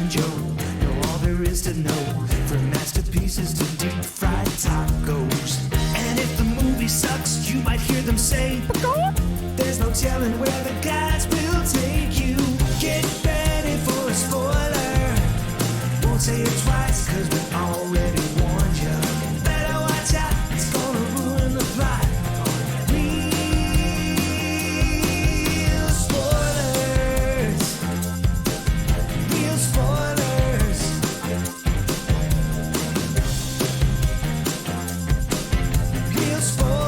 Flying Joe. Know all there is to know, from masterpieces to deep fried tacos. And if the movie sucks, you might hear them say, there's no telling where the guys will take you. Get ready for a spoiler. Won't say it twice, cause we already warned you. Better watch out, it's gonna ruin the plot. Real spoilers. Real spoilers. Real spoilers.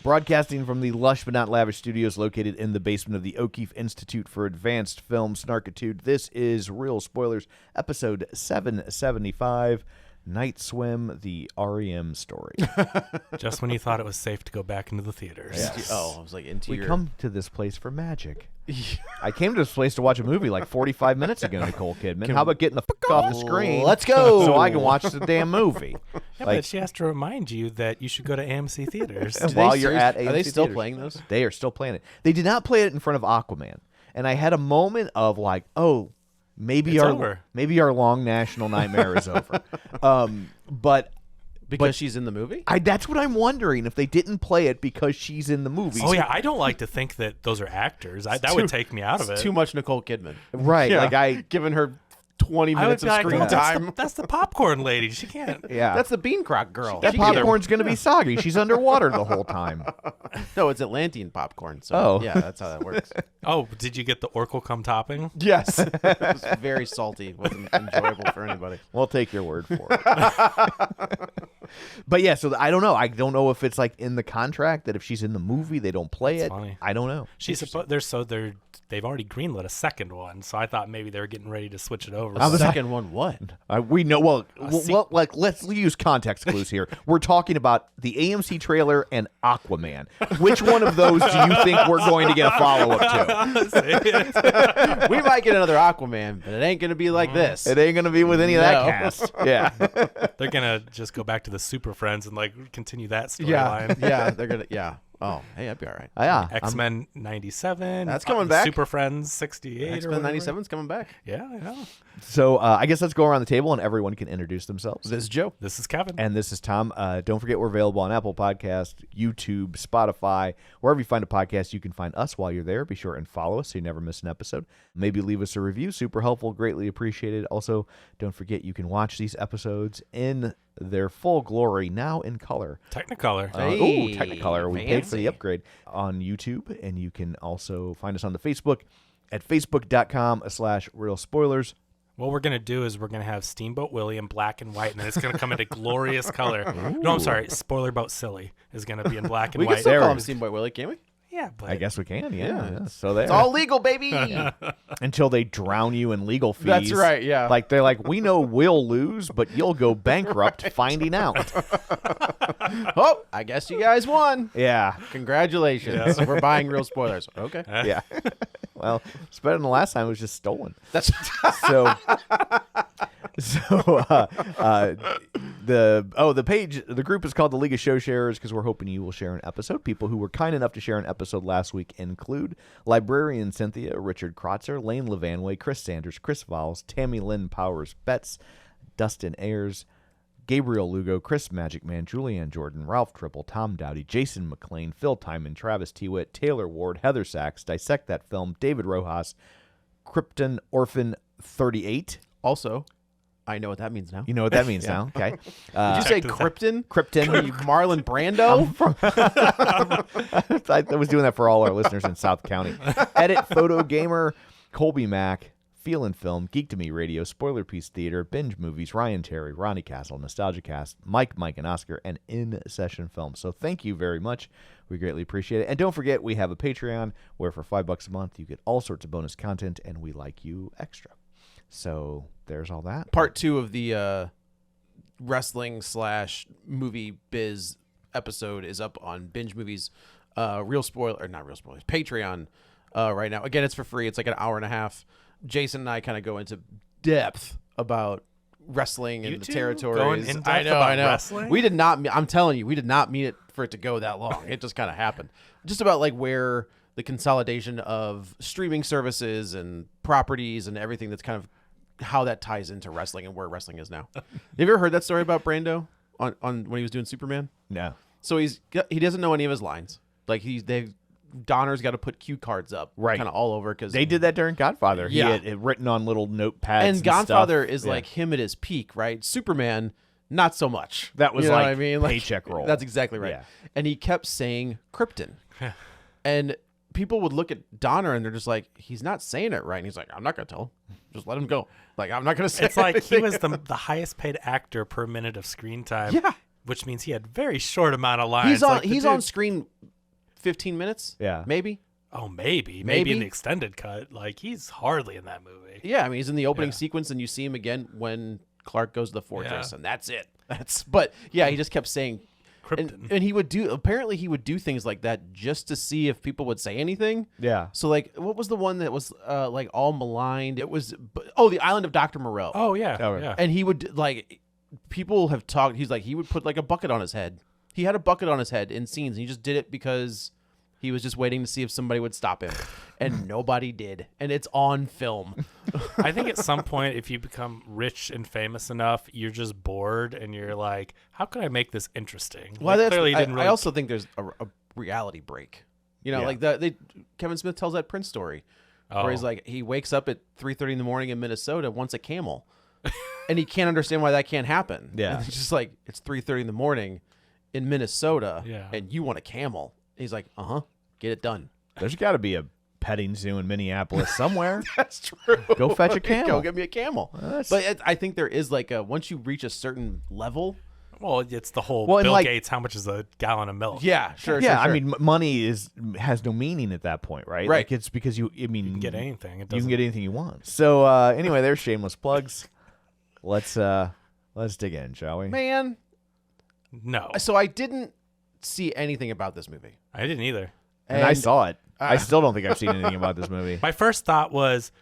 Broadcasting from the lush but not lavish studios located in the basement of the O'Keefe Institute for Advanced Film Snarkitude, this is Real Spoilers, episode 775, Night Swim, the REM story. Just when you thought it was safe to go back into the theaters. Yes. Oh, I was like into We your... come to this place for magic. I came to this place to watch a movie like 45 minutes ago, Nicole Kidman. How about getting the fuck off the screen? Let's go. So I can watch the damn movie. Yeah, but she has to remind you that you should go to AMC theaters. While you're at AMC Are they still theaters. playing those? They are still playing it. They did not play it in front of Aquaman. And I had a moment of like, oh, maybe It's our over. maybe our long national nightmare is over. But Because she's in the movie? that's what I'm wondering, if they didn't play it because she's in the movie. Oh, yeah, I don't like to think that those are actors. That would take me out of it. Too much Nicole Kidman. Right. Yeah. Like I Giving her 20 I would minutes be of like, screen "Oh, time. that's the popcorn lady. She can't. yeah. That's the Bean Crock girl. that She can- popcorn's going to be soggy. She's underwater the whole time. No, it's Atlantean popcorn. So Oh. yeah, that's how that works. Oh, did you get the Oracle cum topping? Yes. It was very salty. It wasn't enjoyable for anybody. We'll take your word for it. But yeah, so I don't know. I don't know if it's like in the contract that if she's in the movie, they don't play it. funny. I don't know. They've already greenlit a second one, so I thought maybe they were getting ready to switch it over. The second one, what? We know. Well, like let's use context clues here. We're talking about the AMC trailer and Aquaman. Which one of those do you think we're going to get a follow up to? We might get another Aquaman, but it ain't going to be like this. It ain't going to be with any of that No. cast. Yeah. They're gonna just go back to the Super Friends and like continue that Yeah. storyline. Yeah. They're going to, yeah. Oh, hey, that'd be all right. Yeah. X-Men 97. That's coming back. Super Friends 68. X-Men 97's coming back. Yeah, I know. So I guess let's go around the table and everyone can introduce themselves. This is Joe. This is Kevin. And this is Tom. Don't forget we're available on Apple Podcasts, YouTube, Spotify, wherever you find a podcast. You can find us while you're there. Be sure and follow us so you never miss an episode. Maybe leave us a review. Super helpful. Greatly appreciated. Also, don't forget you can watch these episodes in their full glory now in color. Technicolor. Hey, Technicolor. We paid for the fancy. upgrade on YouTube. And you can also find us on the Facebook at facebook.com/real spoilers. What we're gonna do is we're gonna have Steamboat Willie in black and white, and then it's gonna come into glorious color. No, I'm sorry. Spoiler Boat Silly is gonna be in black and We white. can still There call it him is. Steamboat Willie, can't we? Yeah, but I guess we can. Yeah. So there. It's all legal, baby. Until they drown you in legal fees. That's right, yeah. Like they're like, we know we'll lose, but you'll go bankrupt finding out. Oh, I guess you guys won. Yeah. Congratulations. We're buying real spoilers. Okay. Yeah. Well, it's better than the last time it was just stolen. That's So the group is called the League of Show Sharers because we're hoping you will share an episode. People who were kind enough to share an episode last week include librarian Cynthia, Richard Krotzer, Lane Levanway, Chris Sanders, Chris Valls, Tammy Lynn Powers Betts, Dustin Ayers, Gabriel Lugo, Chris Magic Man, Julianne Jordan, Ralph Triple, Tom Dowdy, Jason McLean, Phil Timon, Travis Tewitt, Taylor Ward, Heather Sachs, Dissect That Film, David Rojas, Krypton Orphan 38. also, I know what that means now. You know what that means now, okay? Did you say Krypton? Krypton. Marlon Brando? I was doing that for all our listeners in South County. Edit, Photo Gamer, Colby Mack, Feel and Film, Geek to Me Radio, Spoiler Piece Theater, Binge Movies, Ryan Terry, Ronnie Castle, Nostalgia Cast, Mike, and Oscar, and In Session Film. So thank you very much. We greatly appreciate it. And don't forget, we have a Patreon where for $5 a month, you get all sorts of bonus content, and we like you extra. So there's all that. Part 2 of the wrestling / movie biz episode is up on Binge Movies, not Real Spoilers, Patreon right now. Again, it's for free. It's like an hour and a half. Jason and I kind of go into depth about wrestling and You the two territories. going in depth I know. about wrestling? We did not. I'm telling you, we did not mean it for it to go that long. It just kind of happened. Just about like where the consolidation of streaming services and properties and everything that's kind of how that ties into wrestling and where wrestling is now. Have you ever heard that story about Brando on when he was doing Superman? No. So he doesn't know any of his lines. Like Donner's got to put cue cards up, Right. kind of all over because They did that during Godfather. Yeah. He had written on little notepads. And Godfather stuff. is like him at his peak, right? Superman, not so much. That was You know like what I mean? Like, paycheck roll. That's exactly right. Yeah. And he kept saying Krypton, and people would look at Donner and they're just like, he's not saying it right. And he's like, I'm not gonna tell him. Just let him go. Like, I'm not gonna say. It's like he anything. was the highest paid actor per minute of screen time. Yeah. Which means he had very short amount of lines. He's on screen 15 minutes. Yeah. Maybe. Oh, maybe in Maybe. the extended cut. Like, he's hardly in that movie. Yeah, I mean, he's in the opening Yeah. sequence, and you see him again when Clark goes to the fortress, Yeah. and that's it. But yeah, he just kept saying Krypton. and he would do things like that just to see if people would say anything. Yeah. So like, what was the one that was like all maligned? It was the Island of Dr. Moreau. Oh yeah, Oh, yeah. And he would like, people have talked. He's like, he would put like a bucket on his head. He had a bucket on his head in scenes, and he just did it because he was just waiting to see if somebody would stop him, and nobody did. And it's on film. I think at some point, if you become rich and famous enough, you're just bored, and you're like, "How can I make this interesting?" Well, Like, clearly, he didn't really. I also think there's a reality break. You know, Yeah. like Kevin Smith tells that Prince story where he's Oh. like, he wakes up at 3:30 in the morning in Minnesota, wants a camel, and he can't understand why that can't happen. Yeah. And it's just like, it's 3:30 in the morning in Minnesota, Yeah. and you want a camel. And he's like, get it done. There's got to be a petting zoo in Minneapolis somewhere. That's true. Go fetch a camel. Go get me a camel. That's- But I think there is like once you reach a certain level. Well, it's the whole Well, and Bill like- Gates. How much is a gallon of milk? Yeah, sure. Yeah, sure. I mean, money has no meaning at that point, right? Right. Like it's because you can Get anything. It You doesn't. can get anything you want. So anyway, there's shameless plugs. Let's dig in, shall we? man. No, So I didn't see anything about this movie. I didn't either. And I saw it. I still don't think I've seen anything about this movie. My first thought was,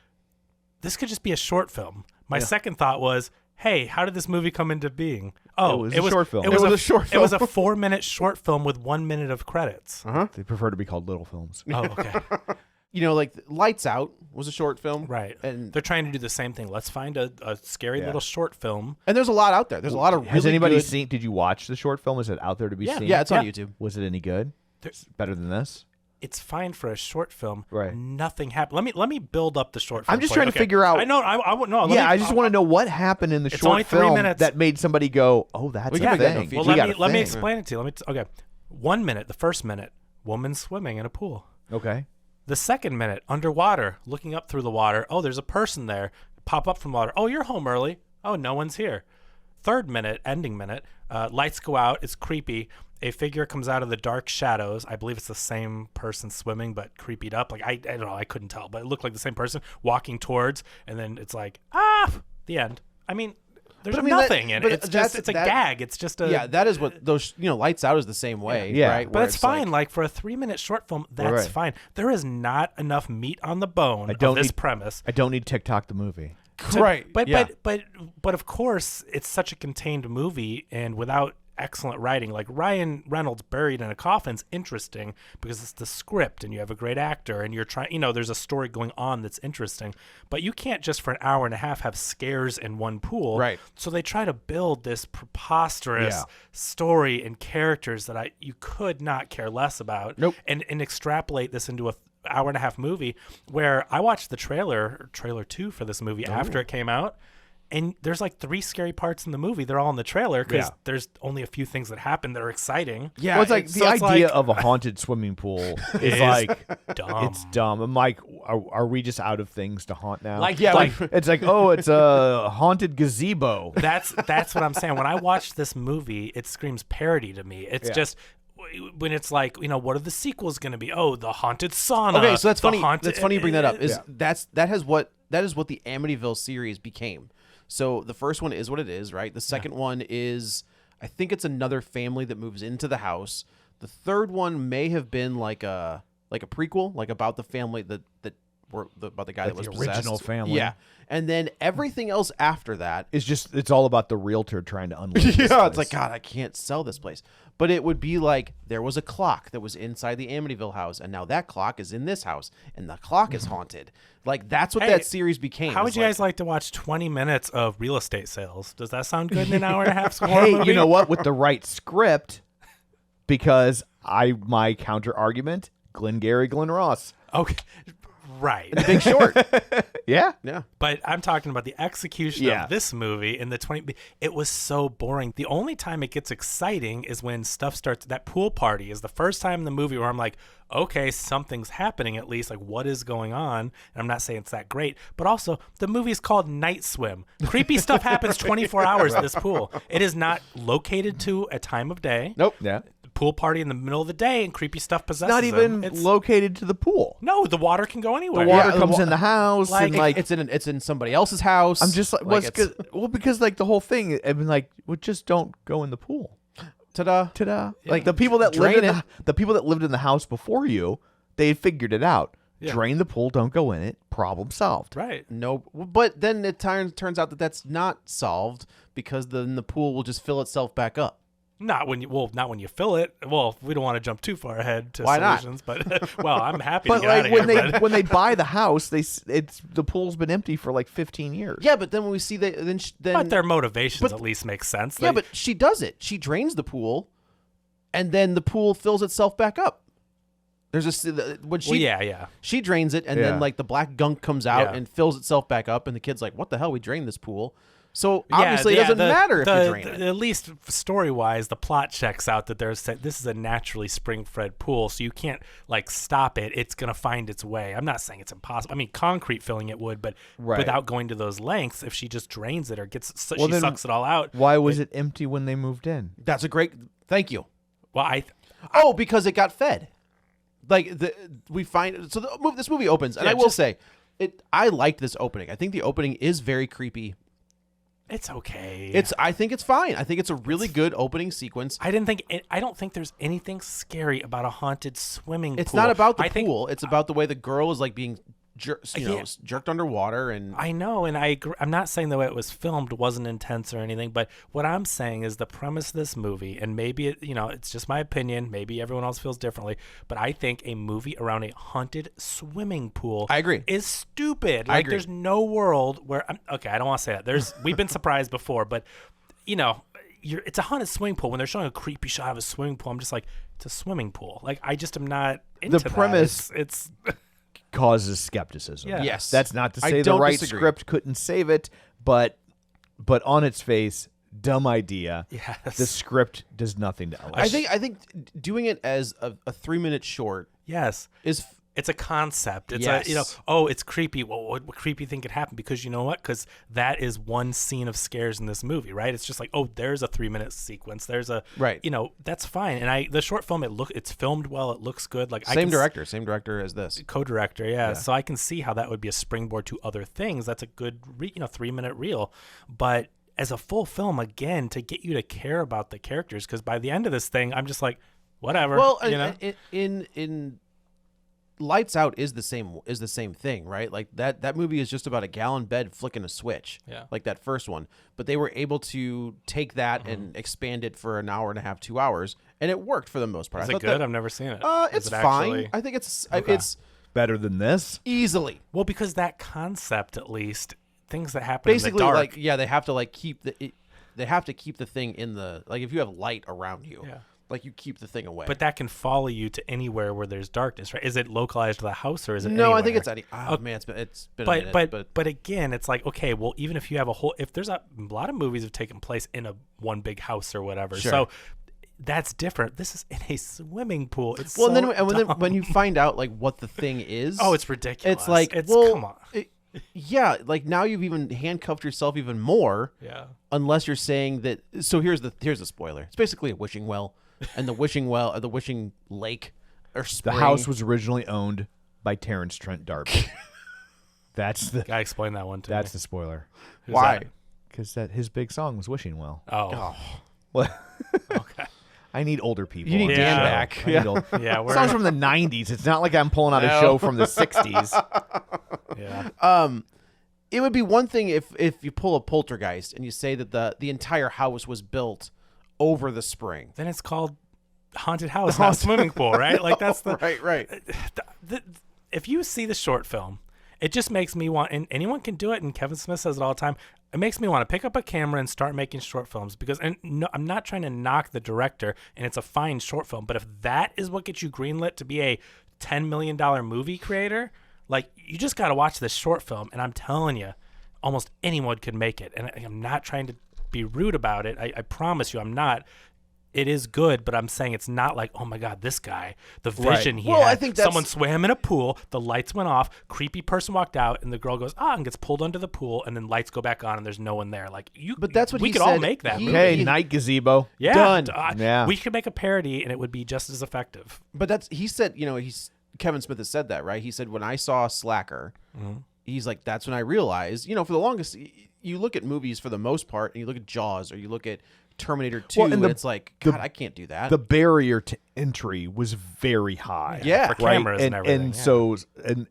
this could just be a short film. My second thought was, hey, how did this movie come into being? Oh, It was a short film. It was, It was a a short It was a film. 4-minute short film with 1 minute of credits. They prefer to be called little films. Oh, okay. You know, like Lights Out was a short film, Right. And They're trying to do the same thing. Let's find a scary Yeah. little short film. there's a lot out there. There's a lot of Has really anybody good- seen? Did you watch the short film? Is it out there to be seen? Yeah, it's on Yeah. YouTube. Was it any good? There's- Better than this? It's fine for a short film. Right. Nothing happened. Let me build up the short film. I'm just for you. trying to figure out- I know. I won't know. Yeah, I just want to know what happened in the It's short only 3 film minutes. that made somebody go, "Oh, that's We a can make that thing." no feature. Well, We got let a me thing. explain it to you. Okay. 1 minute. The first minute, woman swimming in a pool. Okay. The second minute, underwater, looking up through the water. Oh, there's a person there. Pop up from water. Oh, you're home early. Oh, no one's here. Third minute, ending minute, lights go out. It's creepy. A figure comes out of the dark shadows. I believe it's the same person swimming, but creepied up. Like I don't know. I couldn't tell, but it looked like the same person walking towards. And then it's like the end. I mean, there's But I mean, that- nothing in but it. It's that's- just it's a that- gag. It's just a Yeah, that is what those. Lights Out is the same way. Yeah. right? But Where it's fine. like- Like for a 3-minute short film, that's Right. fine. There is not enough meat on the bone I don't of this need- premise. I don't need TikTok the movie. right. But yeah. but of course, it's such a contained movie, and without excellent writing, like Ryan Reynolds buried in a coffin's interesting because it's the script, and you have a great actor, and you're trying. There's a story going on that's interesting. But you can't just for an hour and a half have scares in one pool. Right. So they try to build this preposterous Yeah. story and characters that you could not care less about. Nope. And extrapolate this into a hour and a half movie where I watched the trailer 2 for this movie after it came out, and there's like 3 scary parts in the movie. They're all in the trailer because Yeah. there's only a few things that happen that are exciting. Yeah, Well, it's like it's- the so it's idea like- of a haunted swimming pool is is like dumb. it's dumb. I'm like, are we just out of things to haunt now? Like- Yeah, like- it's like, oh, it's a haunted gazebo. That's what I'm saying. When I watch this movie, it screams parody to me. It's Yeah. just when it's like, what are the sequels going to be? Oh, the haunted sauna. Okay, so that's the funny. haunted- That's funny you bring that up. Is Yeah. that is what the Amityville series became. So the first one is what it is, right? The second one is, I think it's another family that moves into the house. The third one may have been like a prequel, like about the family that about the guy Like that was the original possessed. family. Yeah, and then everything else after that It's all about the realtor trying to unload. yeah, it's like, God, I can't sell this place. But it would be like there was a clock that was inside the Amityville house, and now that clock is in this house, and the clock is haunted. Like, that's what Hey, that series became. How would It's you guys like to watch 20 minutes of real estate sales? Does that sound good in an hour and a half horror movie? Hey, you know what? With the right script, because my counter argument, Glengarry Glen Ross. Okay, right. Big Short. Yeah. Yeah. But I'm talking about the execution Yeah. of this movie in the 20. It was so boring. The only time it gets exciting is when stuff starts. That pool party is the first time in the movie where I'm like, okay, something's happening at least. Like, what is going on? And I'm not saying it's that great, but also the movie is called Night Swim. Creepy stuff happens 24 hours in this pool. It is not located to a time of day. Nope. Yeah. Pool party in the middle of the day and creepy stuff possesses Not even them. It's, located to the pool. no, the water can go anywhere. The water Yeah, comes in the house, like, and like it's in somebody else's house. I'm just like, because like the whole thing, I mean, like, well, just don't go in the pool. ta-da. Ta-da! Like the people that Drain lived in it. the people that lived in the house before you, they had figured it out. Yeah. Drain the pool, don't go in it. Problem solved. Right. No, but then it turns out that that's not solved because then the pool will just fill itself back up. Not when you fill it. Well, we don't want to jump too far ahead to Why not? solutions, but well, I'm happy But to get out like of here. when they buy the house, the pool's been empty for like 15 years. Yeah, but then when we see that, then but their motivations but- at least make sense. yeah, They- but she does it. She drains the pool, and then the pool fills itself back up. There's when she yeah. she drains it, and Yeah. then like the black gunk comes out Yeah. and fills itself back up, and the kid's like, "What the hell? We drained this pool." So obviously, it doesn't matter if you drain it. At least story-wise, the plot checks out that this is a naturally spring-fed pool, so you can't like stop it. It's gonna find its way. I'm not saying it's impossible. I mean, concrete filling it would, but Right. without going to those lengths, if she just drains it or Well, she then sucks it all out. Why was it empty when they moved in? That's a great. Thank you. Well, Oh, because it got fed. Like this movie opens, and Yeah, I will just- say, I liked this opening. I think the opening is very creepy. it's okay. I think it's fine. I think it's a really good opening sequence. I don't think there's anything scary about a haunted swimming It's pool. not about the I think- pool. It's about the way the girl is like being jerked underwater, and I know, and I agree. I'm not saying the way it was filmed wasn't intense or anything, but what I'm saying is the premise of this movie, and maybe it's just my opinion, maybe everyone else feels differently, but I think a movie around a haunted swimming pool I agree. is stupid. I Like agree. there's no world where okay, I don't want to say that. We've been surprised before, but it's a haunted swimming pool. When they're showing a creepy shot of a swimming pool, I'm just like, it's a swimming pool. Like I just am not into that. premise- It's Causes skepticism. Yeah. yes, That's not to I say the don't right disagree. script couldn't save it, but on its face, dumb idea. yes. The script does nothing to elevate. I think doing it as a 3-minute short yes. is It's a concept. It's Yes. it's creepy. Well, what creepy thing could happen? Because you know what? Because that is one scene of scares in this movie, right? It's just like, oh, there's a 3-minute sequence. There's a Right. That's fine. And the short film, it's filmed well. It looks good. Like same director as this. co-director, yeah. So I can see how that would be a springboard to other things. That's a good 3-minute reel, but as a full film, again, to get you to care about the characters, because by the end of this thing, I'm just like, whatever. Well, in Lights Out is the same thing, right? Like that movie is just about a gallon bed flicking a switch, Yeah. like that first one. But they were able to take that Mm-hmm. and expand it for an hour and a half, 2 hours, and it worked for the most part. Is I it thought good? that- I've never seen it. It's Is it fine. actually- I think it's Okay. it's Better than this? easily Well, because that concept, at least, things that happen basically in the dark. like they have to like keep they have to keep the thing in the like if you have light around you, Yeah. like you keep the thing away. But that can follow you to anywhere where there's darkness, right? Is it localized to the house or is it no, I think anywhere? it's any. Oh man, it's been a But minute, but again, it's like, okay, well, even if you have if there's a lot of movies have taken place in one big house or whatever, Sure. so that's different. This is in a swimming pool. It's well, so and then dumb. when you find out like what the thing is, oh, it's ridiculous. it's like it's well, come on, yeah, like now you've even handcuffed yourself even more, yeah. unless you're saying that. So here's the spoiler. It's basically a wishing well, and the wishing lake or The spring. house was originally owned by Terrence Trent D'Arby. That's the Gotta explain that one to that's me. the spoiler. Why? Because his big song was Wishing Well. Oh, Well, okay. I need older people. You need on Dan the show. back. I need old- Yeah, we're Songs from the 90s. It's not like I'm pulling out a No. show from the 60s. yeah. It would be one thing if you pull a poltergeist and you say that the entire house was built over the spring. Then it's called haunted house, not swimming pool, right? Like that's the right. if you see the short film, it just makes me want, and anyone can do it, and Kevin Smith says it all the time, it makes me want to pick up a camera and start making short films because, and no, I'm not trying to knock the director, and it's a fine short film, but if that is what gets you greenlit to be a $10 million movie creator, like, you just got to watch this short film, and I'm telling you, almost anyone could make it, and I'm not trying to be rude about it. I promise you I'm not. It is good, but I'm saying it's not like, oh my God, this guy, the vision he Well, had. I think that's- someone swam in a pool, the lights went off, creepy person walked out, and the girl goes, and gets pulled under the pool, and then lights go back on, and there's no one there. Like, you, But that's what we he could all said. make that. He- movie. Okay, night gazebo. Yeah, done. Yeah. We could make a parody, and it would be just as effective. But he said, Kevin Smith has said that, right? He said, when I saw Slacker, he's like, that's when I realized, for the longest, you look at movies for the most part, and you look at Jaws, or you look at Terminator 2, Well, and and the- it's like, God, I can't do that. The barrier to entry was very high. Yeah. For right? cameras and everything. yeah. So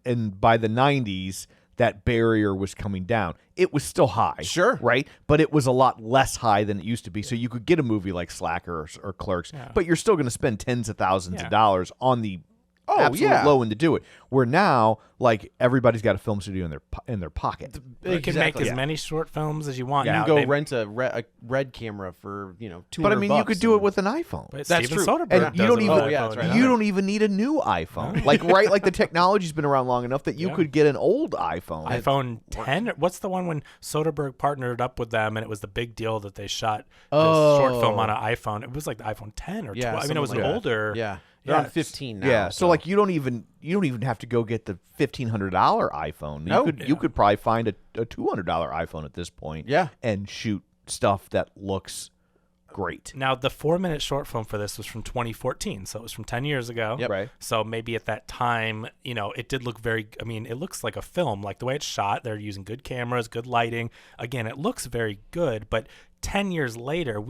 and by the 90s, that barrier was coming down. It was still high, Sure. right? But it was a lot less high than it used to be. So you could get a movie like Slacker or Clerks, but you're still going to spend tens of thousands of dollars on the absolute yeah. low end to do it. Where now, like, everybody's got a film studio in their pocket. You can make as Yeah. many short films as you want. Yeah. now. you go They- rent a red camera for, $200. But I mean, you could do it with an iPhone. but That's Steven true. Soderbergh And you does don't it even with Oh, yeah, iPhone, that's right. you don't even need a new iPhone. Like the technology's been around long enough that you Yeah. could get an old iPhone. iPhone 10. What's the one when Soderbergh partnered up with them, and it was the big deal that they shot this short film on an iPhone? It was like the iPhone 10 or 12. I mean, it was something an like that. older. Yeah. They're on it's- 15 now. Yeah, so like you don't even have to go get the $1,500 iPhone. No. You could probably find a $200 iPhone at this point. Yeah. and shoot stuff that looks great. Now, the 4-minute short film for this was from 2014, so it was from 10 years ago. Yep. Right. So maybe at that time, it did look very, it looks like a film, like the way it's shot. They're using good cameras, good lighting. Again, it looks very good, but 10 years later,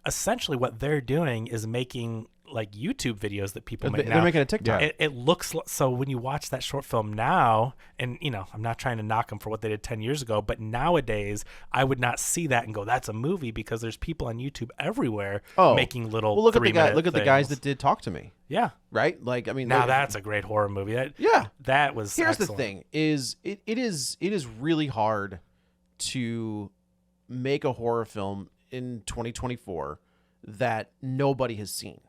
essentially what they're doing is making like YouTube videos that people make now. They're making a TikTok. It looks so when you watch that short film now, and I'm not trying to knock them for what they did 10 years ago, but nowadays I would not see that and go, that's a movie, because there's people on YouTube everywhere making little. Well, look at the 3-minute look at the guys things. that did Talk to Me, Yeah. right? Like, I mean, Now that's a great horror movie. That was. Here's excellent. the thing: is it is really hard to make a horror film in 2024 that nobody has seen.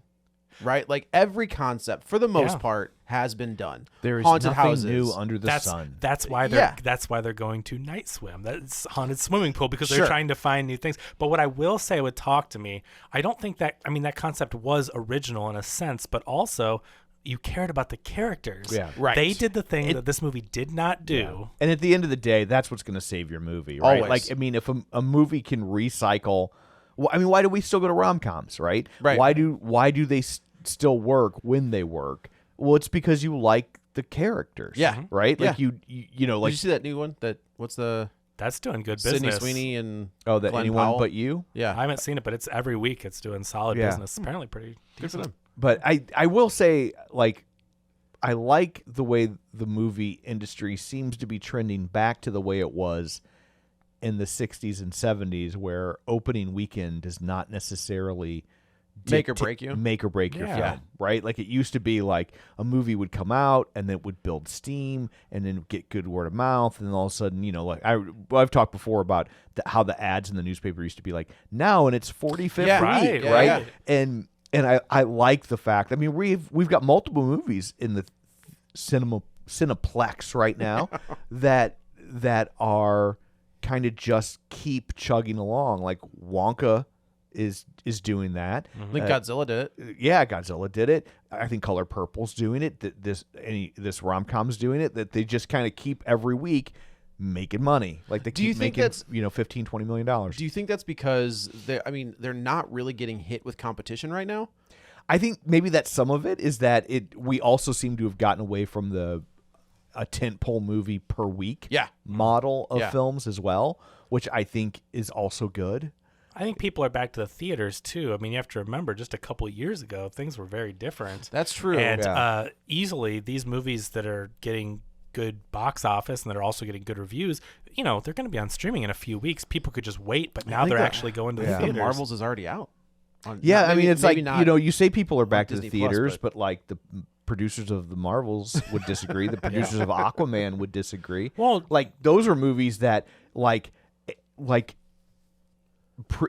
Right, like every concept, for the most part, has been done. There is haunted nothing houses. new under the That's sun. that's why they're going to Night Swim. That's haunted swimming pool, because they're Sure. trying to find new things. But what I will say with Talk to Me, I don't think that that concept was original in a sense, but also you cared about the characters. Yeah. Right. They did the thing that this movie did not do. And at the end of the day, that's what's going to save your movie, right? Always. Like, I mean, if a movie can recycle, why do we still go to rom-coms, right? Right. Why do they still work when they work? Well, it's because you like the characters. Yeah. Right. Like Yeah. you know, Did like you see that new one? What's the That's doing good Sydney business. Sweeney and that Glenn anyone Powell? but you. Yeah, I haven't seen it, but it's every week it's doing solid Yeah. business. Apparently pretty good for decent. them. But I will say, like, I like the way the movie industry seems to be trending back to the way it was in the 60s and 70s, where opening weekend does not necessarily Make or break you? Make or break your Yeah. film, right? Like, it used to be like a movie would come out and then it would build steam and then get good word of mouth, and then all of a sudden, like I've talked before about how the ads in the newspaper used to be like, now in its 45th Yeah. week, Right, right? yeah. And I like the fact. I mean, we've got multiple movies in the Cineplex right now that are kind of just keep chugging along. Like Wonka is doing that. I think Godzilla did it. Yeah, Godzilla did it. I think Color Purple's doing it. This rom-com's doing it. That they just kind of keep every week making money. Like they Do you keep think making that's- $15-20 million. Do you think that's because they're not really getting hit with competition right now? I think maybe that's some of it. Is that we also seem to have gotten away from a tentpole movie per week Yeah. model of Yeah. films as well, which I think is also good. I think people are back to the theaters too. I mean, you have to remember, just a couple of years ago, things were very different. That's true. And easily, these movies that are getting good box office and that are also getting good reviews, they're going to be on streaming in a few weeks. People could just wait, but now they're actually going to the theaters. Marvels is already out. It's like, not you say people are back to the Disney Plus, theaters, but like the producers of the Marvels would disagree. The producers of Aquaman would disagree. Well, like those are movies that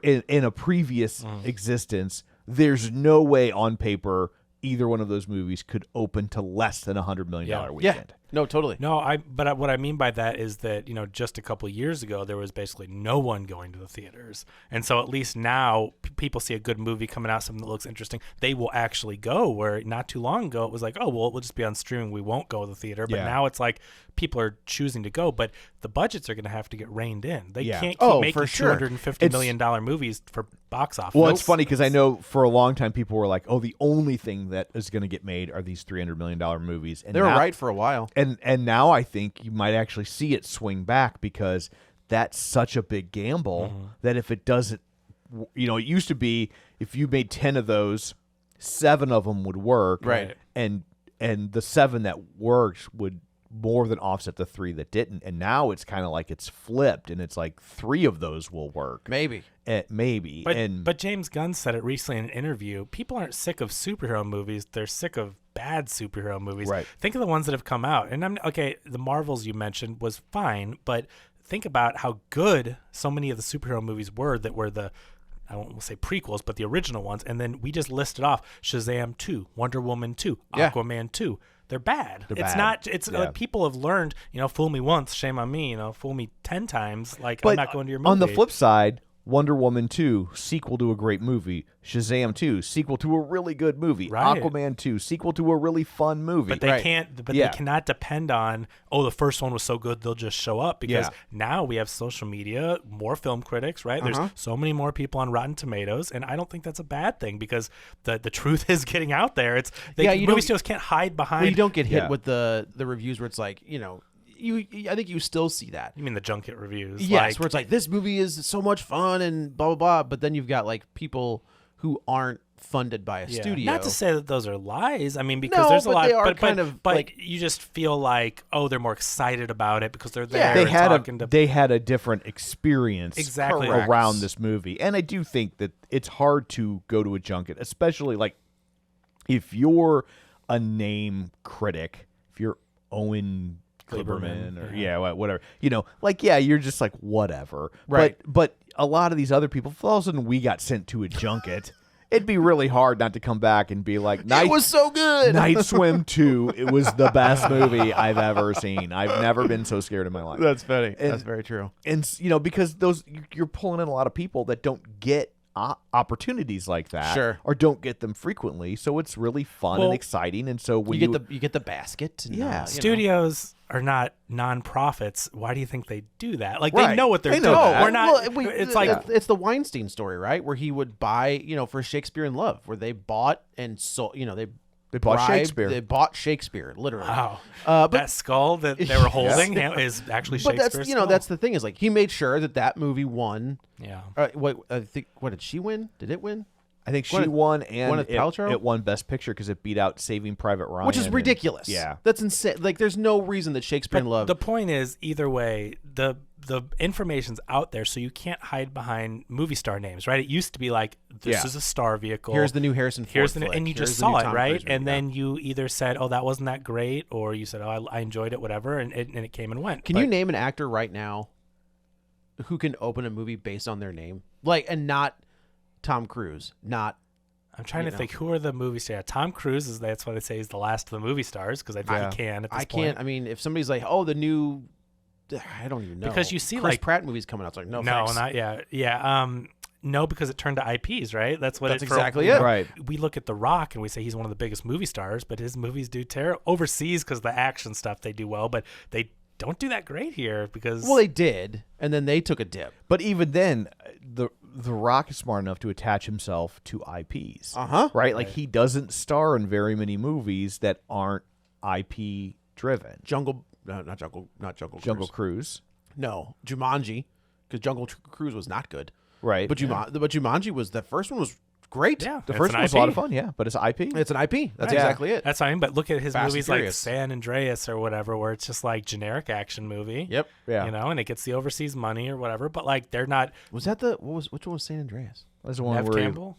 in a previous existence, there's no way on paper either one of those movies could open to less than $100 million weekend. No, totally. No, but what I mean by that is that, just a couple of years ago, there was basically no one going to the theaters. And so at least now people see a good movie coming out, something that looks interesting, they will actually go, where not too long ago it was like, oh, well, we'll just be on streaming. We won't go to the theater. But now it's like people are choosing to go, but the budgets are going to have to get reined in. They can't keep making $250 million movies for box office. Well, it's funny because I know for a long time people were like, oh, the only thing that is going to get made are these $300 million movies. And they were right for a while. And now I think you might actually see it swing back because that's such a big gamble that if it doesn't, it used to be if you made 10 of those, 7 of them would work. Right. And the 7 that worked would more than offset the 3 that didn't. And now it's kind of like it's flipped and it's like 3 of those will work. Maybe. Maybe. But James Gunn said it recently in an interview. People aren't sick of superhero movies. They're sick of bad superhero movies. Right. Think of the ones that have come out. And the Marvels you mentioned was fine, but think about how good so many of the superhero movies were that were I won't say prequels, but the original ones. And then we just listed off Shazam 2, Wonder Woman 2, Aquaman 2. They're bad. Like people have learned, fool me once, shame on me, fool me 10 times. Like, but I'm not going to your movie. On the flip side, Wonder Woman 2, sequel to a great movie. Shazam 2, sequel to a really good movie. Right. Aquaman 2, sequel to a really fun movie. But they can't. But they cannot depend on. Oh, the first one was so good, they'll just show up because now we have social media, more film critics. Right? There's so many more people on Rotten Tomatoes, and I don't think that's a bad thing because the truth is getting out there. Movie studios can't hide behind. Well, you don't get hit with the reviews where it's like I think you still see that. You mean the junket reviews? Yes, where it's like this movie is so much fun and blah blah blah, but then you've got like people who aren't funded by a studio. Not to say that those are lies. I mean, because there's a lot. They are kind of like, you just feel like, oh, they're more excited about it because they're there. Yeah, they had a different experience exactly around this movie, and I do think that it's hard to go to a junket, especially like if you're a name critic, if you're Owen Kliberman or whatever, you're just like whatever, right? But a lot of these other people, if all of a sudden we got sent to a junket, it'd be really hard not to come back and be like, it was so good. Night Swim 2, it was the best movie I've ever seen. I've never been so scared in my life. That's funny. That's very true. And because you're pulling in a lot of people that don't get opportunities like that, or don't get them frequently, so it's really fun and exciting. And so when you get the basket, and, studios are not non-profits. Why do you think they do that? Like they know what they're doing. We're not. It's the Weinstein story, right? Where he would buy, for Shakespeare in Love, where they bought and sold, they bought Shakespeare. They bought Shakespeare, literally. Wow. But that skull that they were holding is actually Shakespeare's But skull. that's the thing is like he made sure that movie won. Yeah. What did she win? Did it win? I think she won, and it won Best Picture because it beat out Saving Private Ryan, which is ridiculous. That's insane. Like, there's no reason that Shakespeare in Love. The point is, either way, the information's out there, so you can't hide behind movie star names, right? It used to be like, this is a star vehicle. Here's the new Harrison Ford flick. And you just saw it, right? And then you either said, oh, that wasn't that great, or you said, oh, I enjoyed it, whatever, and it came and went. Can you name an actor right now who can open a movie based on their name? Like, and not Tom Cruise, not... I'm trying to think, who are the movie stars? Tom Cruise, that's why they say he's the last of the movie stars, because I think he can at this point. Can't. I mean, if somebody's like, oh, the new... I don't even know. Because you see Chris Pratt movies coming out. It's like, no, thanks. not yet. Yeah. No, because it turned to IPs, right? That's exactly it. Right. We look at The Rock and we say he's one of the biggest movie stars, but his movies do terrible overseas because the action stuff they do well, but they don't do that great here because... Well, they did, and then they took a dip. But even then, the Rock is smart enough to attach himself to IPs. Right? Like, he doesn't star in very many movies that aren't IP driven. Jungle Cruise. Jungle Cruise. No, Jumanji, because Jungle Cruise was not good. Right. But Jumanji was the first one was great. Yeah, The it's first an one was a lot IP. of fun, yeah, but it's IP. It's an IP. That's Yeah. exactly it. That's what I mean. But look at his Fast and movies like Furious. San Andreas or whatever, where it's just like generic action movie. Yep. Yeah. You know, and it gets the overseas money or whatever. But like they're not. Which one was San Andreas? That's the one Nev where Campbell,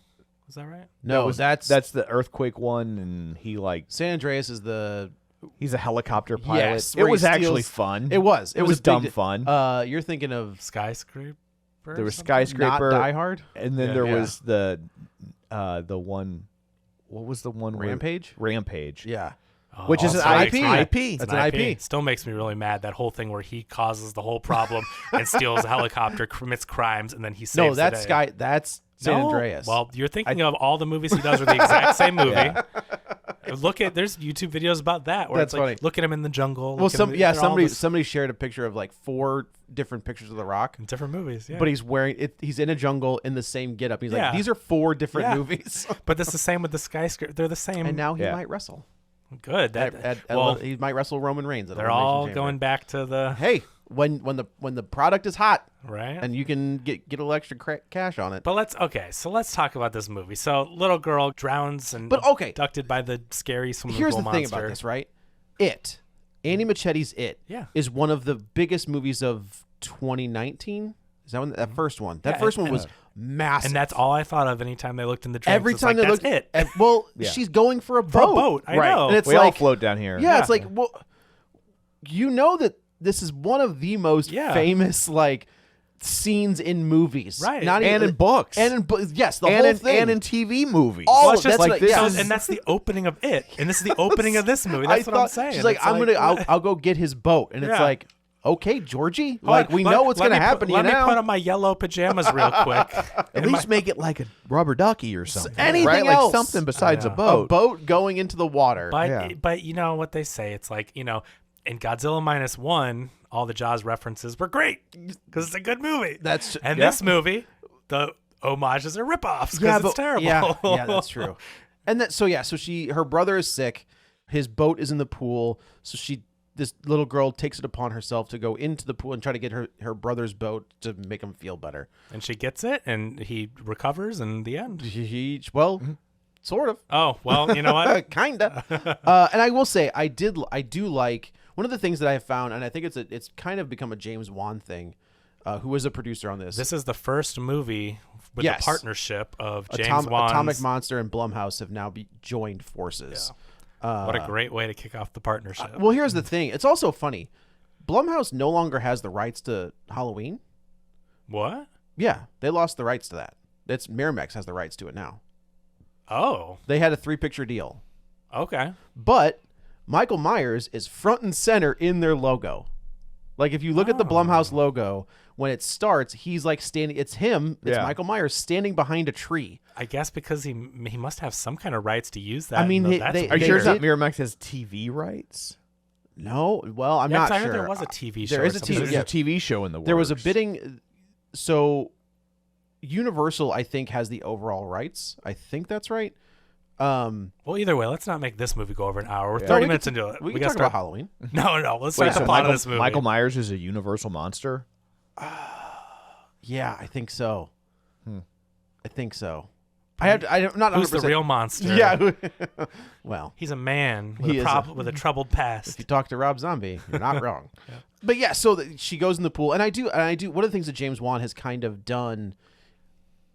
is that right? No, that's that's the earthquake one, and he San Andreas is the he's a helicopter pilot. Yes, it where he was actually steals- fun. It was It was a dumb big- fun. You're thinking of Skyscraper. There was something? not skyscraper, Die Hard, and then Yeah. there Yeah. was the one. What was the one? where- Rampage. Rampage. Yeah. Which is an Also IP. makes me- IP. It's That's an IP. Still makes me really mad. That whole thing where he causes the whole problem and steals a helicopter, commits crimes, and then he saves No, the that's day. That's San No. Andreas. Well, you're thinking of all the movies he does are the exact same movie. There's YouTube videos about that where That's it's like, funny. look at him in the jungle. well, look at him- they're all somebody this- somebody shared a picture of like 4 different pictures of The Rock. in different movies. Yeah. But he's wearing it. He's in a jungle in the same getup. He's Yeah. like, these are 4 different Yeah. movies. But it's the same with the skyscraper. They're the same. And now he Yeah. might wrestle. Good. Well, He might wrestle Roman Reigns. At they're Elimination all Chamber. going back to the Hey, when the product is hot right. and you can get a little extra cash on it. But let's talk about this movie. So little girl drowns and But, okay. abducted by the scary swimming Here's pool the thing monster. about this, right? Andy Machetti's Yeah. is one of the biggest movies of 2019. Is that that first one? That Yeah, first one and- was massive. And that's all I thought of anytime they looked in the drinks. every It's time like, they that's looked. it. Well, Yeah. she's going for a For a boat. boat. I Right. know. And it's we all like- float down here. Yeah, it's like, well, you know that this is one of the most Yeah. famous like scenes in movies, Right. Not And even, in books. and in yes, the and whole in, thing, and in TV movies. All Well, of it's just that's like what- this yeah. is- and that's the opening of it, and this is the opening of this movie. I That's what I'm thought- saying. She's like, It's I'll go get his boat, and it's Yeah. like, okay, Georgie, Hold like on, we know what's let gonna me happen put- to you Let me put now. on my yellow pajamas real quick. At least make it like a rubber ducky or something. anything right? else. Like something besides a know. boat. A boat going into the water. But Yeah. but you know what they say? It's like, you know, in Godzilla -1, all the Jaws references were great because it's a good movie. And this movie, the homages are ripoffs because it's terrible. Yeah, that's true. And that so her brother is sick, his boat is in the pool, so this little girl takes it upon herself to go into the pool and try to get her brother's boat to make him feel better. And she gets it, and he recovers in the end. Well, sort of. Oh well, you know what? Kinda. And I will say, I do like one of the things that I have found, and I think it's kind of become a James Wan thing. Who was a producer on this? This is the first movie with Yes. the partnership of James Wan's. Atomic Monster and Blumhouse have now joined forces. What a great way to kick off the partnership. Well, here's the thing. It's also funny. Blumhouse no longer has the rights to Halloween. What? Yeah, they lost the rights to that. It's Miramax has the rights to it now. Oh, They had a 3-picture deal. okay. But Michael Myers is front and center in their logo. Like if you look at the Blumhouse logo, when it starts, he's like standing. It's him. It's Yeah. Michael Myers standing behind a tree. I guess because he must have some kind of rights to use that. I mean, and that's they- Are you they sure it's not did- Miramax has TV rights? No, well, I'm Yeah, not 'cause I heard sure. there was a TV show. There or is a something. TV There's yeah. a TV show in the works. There was a bidding. So Universal, I think, has the overall rights. I think that's right. Well, either way, let's not make this movie go over an hour. We're Yeah. 30 we minutes could- into it. We can gotta talk start. about Halloween. No. Let's Wait, start so the plot Michael, of this movie. Michael Myers is a Universal monster? Yeah, I think so. I think so. I'm not 100%. Who's the real monster? Yeah. Well, He's a man He with, is with a troubled past. if you talk to Rob Zombie, you're not wrong. But yeah, so she goes in the pool, and I do. One of the things that James Wan has kind of done,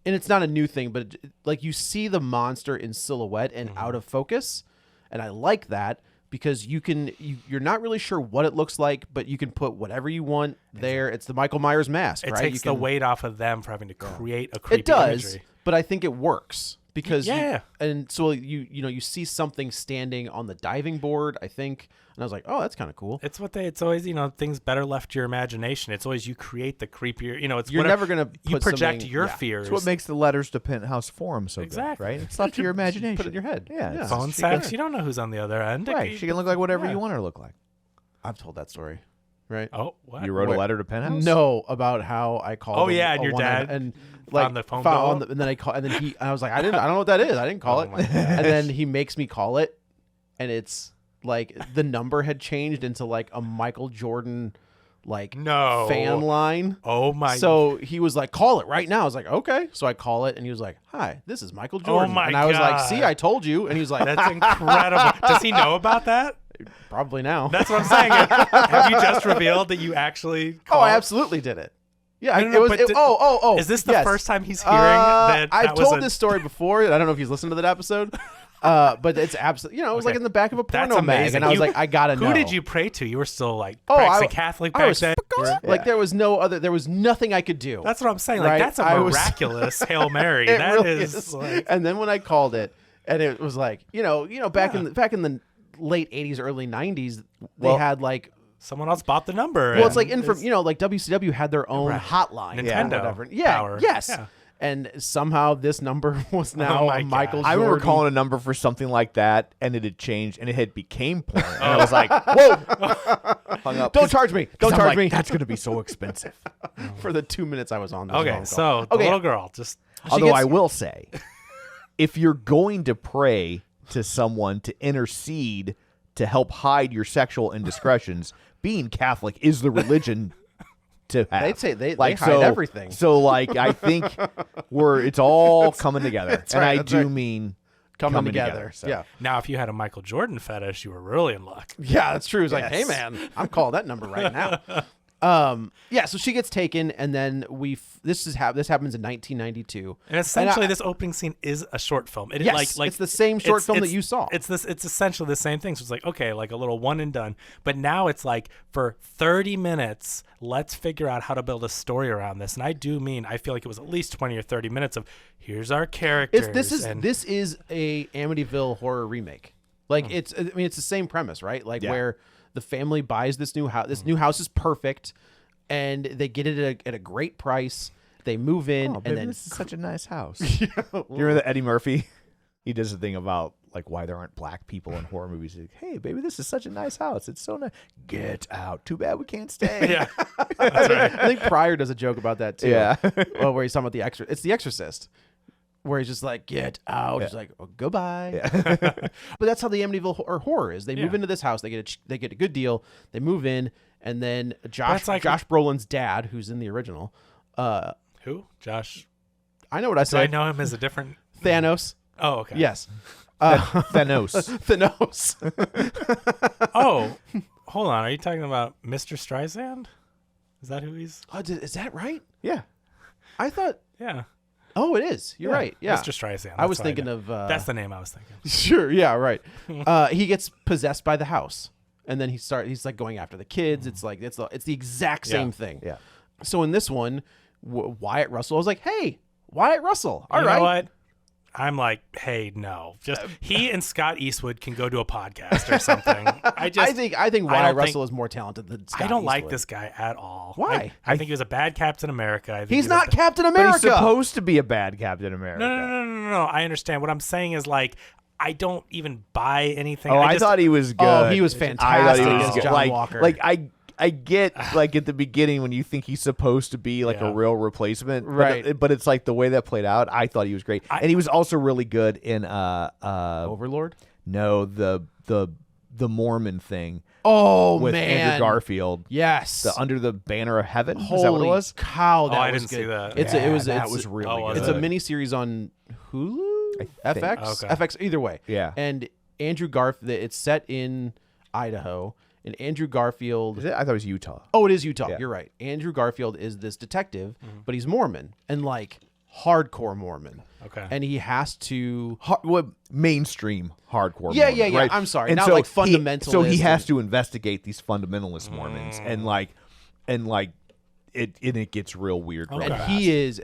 and it's not a new thing, but like you see the monster in silhouette and out of focus, and I like that because you're not really sure what it looks like, but you can put whatever you want there. It's the Michael Myers mask, It right? takes You the can- weight off of them for having to create a creepy It does, imagery. but I think it works because Yeah. and so you see something standing on the diving board, I think, and I was like, oh, that's kind of cool. It's always, things better left to your imagination. It's always you create the creepier, it's You're whatever- never gonna you put project something- your yeah. fears. That's what makes the letters to Penthouse Forum so Exactly. good, right? It's up to your imagination. Put it in your head. Yeah. it's- phone she can- sex. You don't know who's on the other end. Right. She can look like whatever Yeah. you want her to look like. I've told that story, right? Oh, what? You wrote a letter to Penthouse? No, about how I called. Oh, him yeah, and a your one- dad and like found the phone found bill? and then I call, and then and I was like, I don't know what that is. I didn't call Oh, it. my And then he makes me call it, and it's like the number had changed into like a Michael Jordan, like No. fan line. Oh my. So he was like, call it right now. I was like, okay. So I call it, and he was like, hi, this is Michael Jordan. my and I was like, God. see, I told you. And he was like, That's incredible. Does he know about that? probably now. That's what I'm saying. Have you just revealed that you actually Oh, called? I absolutely did it. Yeah, No, no, no, but oh. Is this the yes. first time he's hearing that? I've was told a- this story before. I don't know if he's listened to that episode. But it's absolutely, it was like in the back of a That's porno mag, amazing. and I was like, I gotta know. Who did you pray to? You were still like Oh, practicing Catholic back I was then. like, there was nothing I could do. That's what I'm saying. Like Right? that's a I was- miraculous Hail Mary. It That really is. Like, And then when I called it, and it was like, back in the late '80s, early '90s, they had like. someone else bought the number. Well, it's and like like WCW had their own Right. hotline, Nintendo or whatever. Yeah, power. yes. Yeah. And somehow this number was now my Michael gosh. I remember Jordan. calling a number for something like that, and it had changed, and it had became porn. And I was like, whoa. Hung up. Don't charge me. Don't I'm charge like, me. That's going to be so expensive. For the 2 minutes I was on this Okay, phone call. so the little girl just. Although gets- I will say, if you're going to pray to someone to intercede to help hide your sexual indiscretions, being Catholic is the religion to have. They'd say they hide everything. So, like, I think it's all coming together. That's and right, I that's do right. mean coming together. so. Yeah. Now, if you had a Michael Jordan fetish, you were really in luck. Yeah, that's true. It's like, hey Yes. man, I'm calling that number right now. Yeah, so she gets taken, and then this happens in 1992. And essentially, I- this opening scene is a short film. It Yes, like it's the same short it's- film that it's- you saw. It's essentially the same thing. So it's like, okay, like a little one and done. But now it's like for 30 minutes, let's figure out how to build a story around this. And I do mean, I feel like it was at least 20 or 30 minutes of here's our characters. This is a Amityville horror remake. Like it's the same premise, right? Like where the family buys this new house. This new house is perfect, and they get it at a great price. They move in, Oh, and baby, then this is such a nice house. You remember that Eddie Murphy? He does a thing about like why there aren't black people in horror movies. He's like, hey, baby, this is such a nice house. It's so nice. Get out. Too bad we can't stay. Yeah. That's right. I think Pryor does a joke about that too. Yeah. Well, where he's talking about It's The Exorcist, where he's just like, get out. He's like, oh, goodbye. But that's how the Amityville horror is. They move into this house. They get a good deal. They move in, and then Josh Brolin's dad, who's in the original. Who? Josh? I know what I Do I said. know him as a different? Thanos. Oh, okay. Yes. Thanos. Thanos. Oh, hold on. Are you talking about Mr. Streisand? Is that who he's? Oh, is that right? Yeah. I thought. Yeah. Oh, it is. You're right. Yeah. Mr. Streisand. I was That's what thinking know. of. That's the name I was thinking. Sure. Yeah. Right. He gets possessed by the house, and then he's like going after the kids. It's like it's the exact same thing. Yeah. So in this one, Wyatt Russell, I was like, hey, Wyatt Russell. All You right. know what? I'm like, hey, no. Just he and Scott Eastwood can go to a podcast or something. I think don't Wyatt Russell is more talented than Scott I don't like Eastwood. this guy at all. Why? I think he was a bad Captain America. I think He's not Captain But America. he's supposed to be a bad Captain America. No. I understand. What I'm saying is like, I don't even buy anything. Oh, I thought he was good. Oh, he was I fantastic thought he as was good. John like, Walker. Like I get like at the beginning when you think he's supposed to be like a real replacement, Right. But it's like the way that played out. I thought he was great, and he was also really good in Overlord. No, the Mormon thing. Oh with man, Andrew Garfield. Yes. The Under the Banner of Heaven. Holy Is that what it was? cow, that I was didn't good. see that. That was really Oh, good. was It's it? a mini series on Hulu, think. FX, Okay. FX. Either way, Yeah. And Andrew Garfield. It's set in Idaho, and Andrew Garfield. Is it? I thought it was Utah. Oh, it is Utah. Yeah. You're right. Andrew Garfield is this detective, but he's Mormon and like hardcore Mormon. Okay. And he has to. Mainstream hardcore. Yeah, Mormon, yeah, yeah. right? I'm sorry, And not so like he- fundamentalist So he has and- to investigate these fundamentalist Mormons, and it gets real weird. Real And fast. he is.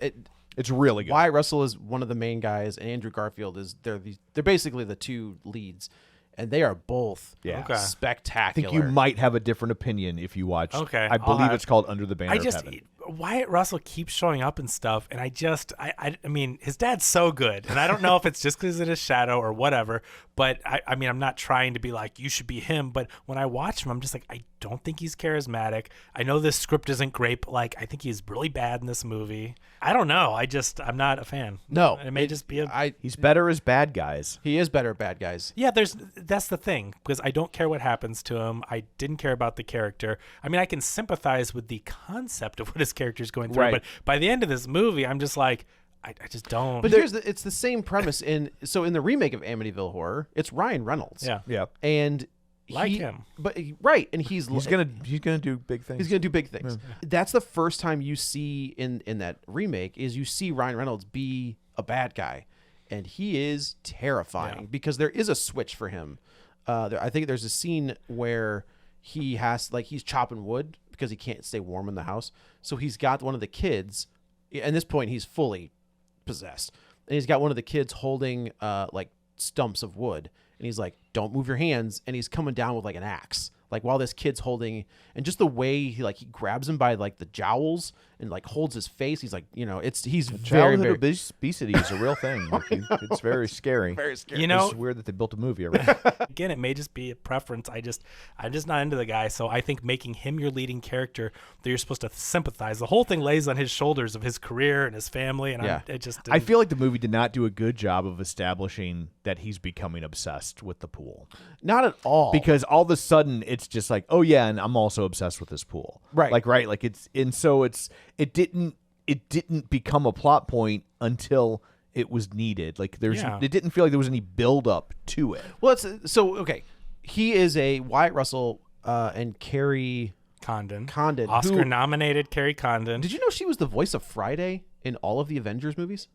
It's really good. Wyatt Russell is one of the main guys, and Andrew Garfield is. They're basically the two leads, and they are both Yeah. Okay. I spectacular. think you might have a different opinion if you watch. Okay, I I'll believe have- it's called Under the Banner I of just Heaven. Wyatt Russell keeps showing up and stuff, and I mean his dad's so good, and I don't know if it's just because of his shadow or whatever, But I mean, I'm not trying to be like, you should be him. But when I watch him, I'm just like, I don't think he's charismatic. I know this script isn't great, but like, I think he's really bad in this movie. I don't know. I'm not a fan. No. It may just be He's better as bad guys. He is better at bad guys. Yeah, that's the thing, because I don't care what happens to him. I didn't care about the character. I mean, I can sympathize with the concept of what his character's going through, Right. but by the end of this movie, I'm just like, I just don't. But it's the same premise in the remake of Amityville Horror, it's Ryan Reynolds. Yeah. Yeah. And him. But right, and he's gonna do big things. He's gonna do big things. That's the first time you see in that remake is you see Ryan Reynolds be a bad guy, and he is terrifying because there is a switch for him. I think there's a scene where he's chopping wood because he can't stay warm in the house, so he's got one of the kids. At this point, he's fully possessed, and he's got one of the kids holding like stumps of wood, and he's like, don't move your hands, and he's coming down with like an axe, like while this kid's holding, and just the way he grabs him by like the jowls and like holds his face, he's like, he's very, Childhood very obesity is a real thing. It's very scary. very scary. You It's weird that they built a movie around it. Again, it may just be a preference. I'm just not into the guy. So I think making him your leading character that you're supposed to sympathize. The whole thing lays on his shoulders of his career and his family, and Yeah. it just I feel like the movie did not do a good job of establishing that he's becoming obsessed with the pool. Not at all. Because all of a sudden it's just like, oh yeah, and I'm also obsessed with this pool. Right. Like it didn't become a plot point until it was needed. Like it didn't feel like there was any build up to it. well, okay. He is a Wyatt Russell and Kerry Condon, who- Oscar-nominated Kerry Condon. Did you know she was the voice of Friday in all of the Avengers movies?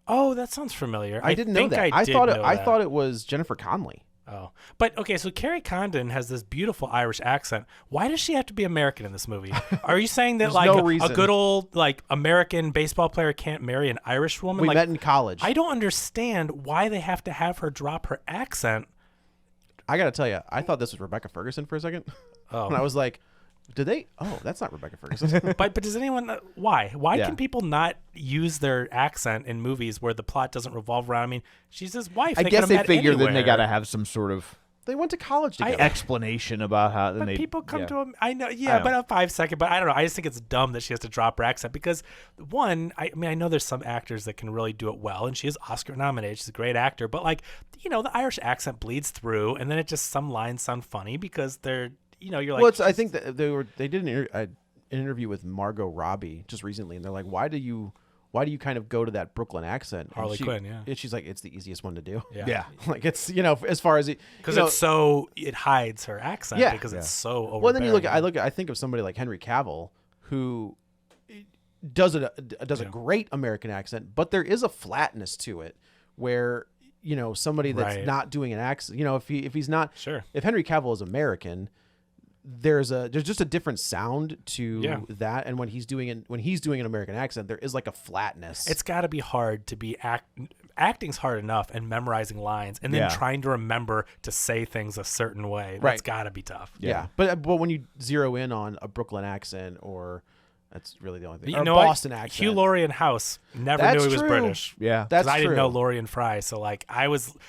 Oh, that sounds familiar. I didn't know think that. I thought it was Jennifer Connelly. Oh, but okay. So Kerry Condon has this beautiful Irish accent. Why does she have to be American in this movie? Are you saying that There's like no a reason. good old American baseball player can't marry an Irish woman? We Like, met in college. I don't understand why they have to have her drop her accent. I gotta tell you, I thought this was Rebecca Ferguson for a second, Oh. and I was like, "Did they? Oh, that's not Rebecca Ferguson." But does anyone why? Why Yeah. can people not use their accent in movies where the plot doesn't revolve around? I mean, she's his wife. I They guess could've they met figure then they anywhere. got to have some sort of They went to college together. explanation about how. But people come to him. I know, I yeah, know. but a 5 second. But I don't know. I just think it's dumb that she has to drop her accent because, one, I mean, I know there's some actors that can really do it well, and she is Oscar nominated. She's a great actor, but the Irish accent bleeds through, and then it just some lines sound funny because they're, you're like. Well, I think that they did an interview with Margot Robbie just recently, and they're like, "Why do you kind of go to that Brooklyn accent?" And Harley Quinn, yeah. And she's like, "It's the easiest one to do." Yeah. Like it's as far as because it hides her accent. Yeah. Because it's so overbearing. Well, then I think of somebody like Henry Cavill who does a great American accent, but there is a flatness to it where somebody that's Right. not doing an accent. If he's not Sure. If Henry Cavill is American, there's just a different sound to that, and when he's doing an American accent, there is like a flatness. It's got to be hard to be acting's hard enough, and memorizing lines, and then trying to remember to say things a certain way. That's got to be tough. yeah. But when you zero in on a Brooklyn accent, or that's really the only thing. You Or know Boston what? accent. Hugh Laurie in House never That's knew he was true. British. Yeah. That's I didn't true. know Laurie and Fry, so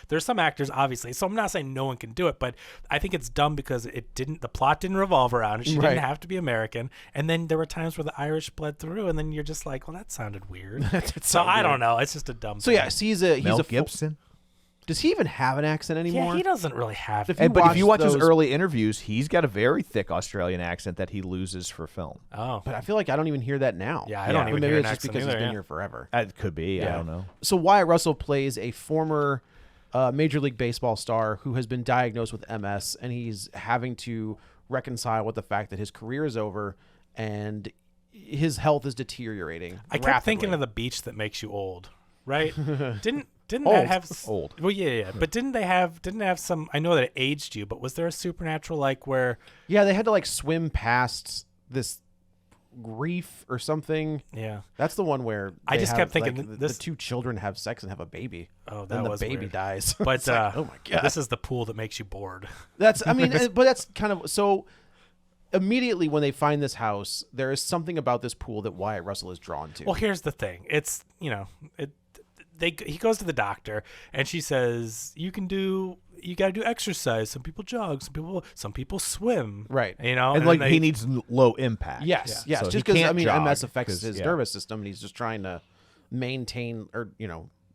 there's some actors obviously. So I'm not saying no one can do it, but I think it's dumb because the plot didn't revolve around it. She Right. didn't have to be American, and then there were times where the Irish bled through, and then you're just like, well, that sounded weird. So I don't know. It's just a dumb. So thing. yeah, he's a Mel full- Gibson. Does he even have an accent anymore? Yeah, he doesn't really have. If to. you But if you watch watch his those- early interviews, he's got a very thick Australian accent that he loses for film. Oh, But I feel like I don't even hear that now. Yeah, I don't But even maybe hear it's an just accent because either, he's been yeah. here forever. It could be. I don't know. So Wyatt Russell plays a former Major League Baseball star who has been diagnosed with MS, and he's having to reconcile with the fact that his career is over and his health is deteriorating. I kept rapidly. thinking of the beach that makes you old, right? Didn't Old. that have Old. Well, yeah. But didn't they have some? I know that it aged you, but was there a supernatural where? Yeah, they had to swim past this reef or something. Yeah. That's the one where I they just have, kept thinking the this- two children have sex and have a baby. Oh, then that the was baby weird. dies. But It's like, oh my god, this is the pool that makes you bored. That's I mean, but that's kind of so. Immediately when they find this house, there is something about this pool that Wyatt Russell is drawn to. Well, here's the thing. It's he goes to the doctor, and she says, you got to do exercise. Some people jog, some people swim. Right. You know, And like he needs low impact. Yes. Yeah. So just he because can't jog MS affects 'cause- his yeah. nervous system, and he's just trying to maintain, or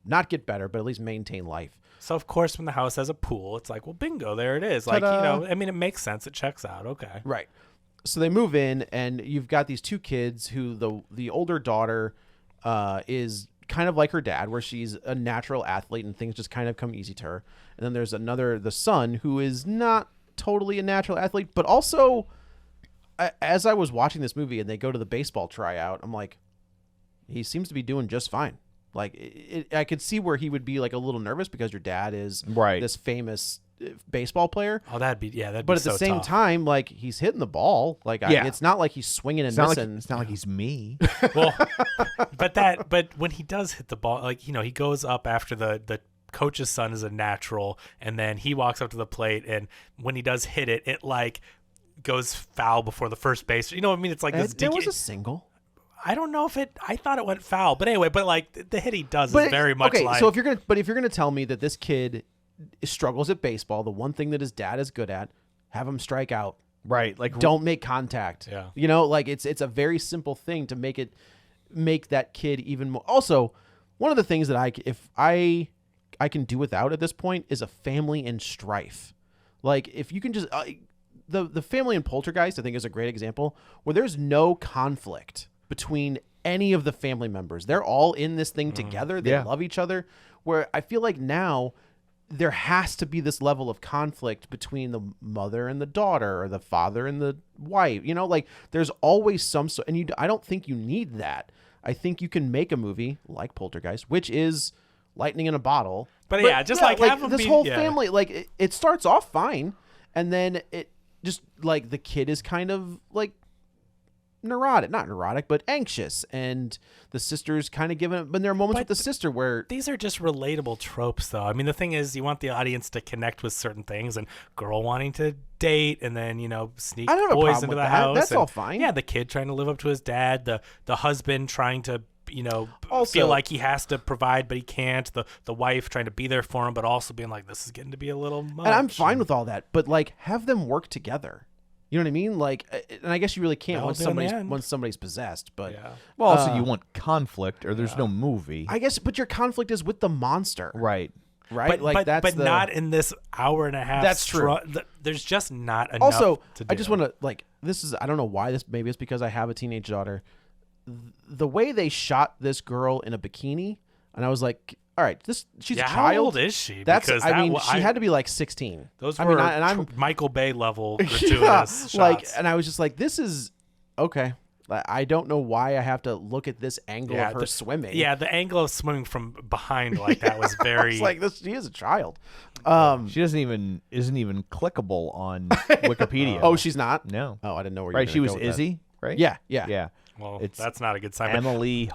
not get better, but at least maintain life. So of course, when the house has a pool, it's like, well, bingo, there it is. Like, Ta-da. I mean, it makes sense. It checks out. Okay. Right. So they move in, and you've got these two kids who the older daughter is kind of like her dad, where she's a natural athlete and things just kind of come easy to her. And then there's the son, who is not totally a natural athlete, but also, as I was watching this movie and they go to the baseball tryout, I'm like, he seems to be doing just fine. Like, I could see where he would be like a little nervous because your dad is this famous baseball player. Oh, that'd be But be at so the same tough. time, like, he's hitting the ball. Like, it's not like he's swinging and It's not missing. like, it's not like he's me. Well, but when he does hit the ball, like, he goes up after the coach's son is a natural, and then he walks up to the plate, and when he does hit it, it like goes foul before the first base. You know what I mean? It's like this. There was a single. I don't know if I thought it went foul, but anyway, but like the hit he does is very much okay. like. So if you're gonna tell me that this kid struggles at baseball, the one thing that his dad is good at, have him strike out. Right. Like Don't make contact. Yeah. Like it's a very simple thing to make that kid even more. Also, one of the things that I can do without at this point is a family in strife. Like, if you can just the family in Poltergeist, I think, is a great example where there's no conflict between any of the family members. They're all in this thing together. They love each other. Where I feel like now there has to be this level of conflict between the mother and the daughter, or the father and the wife. Like, there's always some sort, and I don't think you need that. I think you can make a movie like Poltergeist, which is lightning in a bottle. But yeah, just like have them this be- whole yeah. family, like it starts off fine, and then it just like the kid is kind of like not neurotic, but anxious, and the sister's kind of giving it. But there are moments with the sister where these are just relatable tropes, though. I mean, the thing is, you want the audience to connect with certain things, and girl wanting to date, and then sneak I don't have a boys problem into with the that. house. That's and, all fine. Yeah, the kid trying to live up to his dad, the husband trying to Also- feel like he has to provide, but he can't. The wife trying to be there for him, but also being like, this is getting to be a little much. and I'm fine with all that, but like, have them work together. You know what I mean? Like, and I guess you really can't That'll do in the end. once somebody's possessed. But Yeah. Well, also you want conflict, or there's no movie. I guess, but your conflict is with the monster, Right. right? But not in this hour and a half. That's true. There's just not enough. Also, to do. I just want to this is, I don't know why this, maybe it's because I have a teenage daughter. The way they shot this girl in a bikini, and I was like, all right, she's a child. How old is she? That's, Because I mean, that, she had to be like 16. Those I were mean, and I'm Michael Bay level yeah, gratuitous shots. like, and I was just like, this is okay. I don't know why I have to look at this angle of her swimming. Yeah, the angle of swimming from behind like that was very. It's like this. She is a child. She isn't even clickable on Wikipedia. Oh, she's not. no. Oh, I didn't know where. Right. You She were was gonna go with that. Izzy. Right. Yeah. Yeah. Well, It's that's not a good sign. But Amélie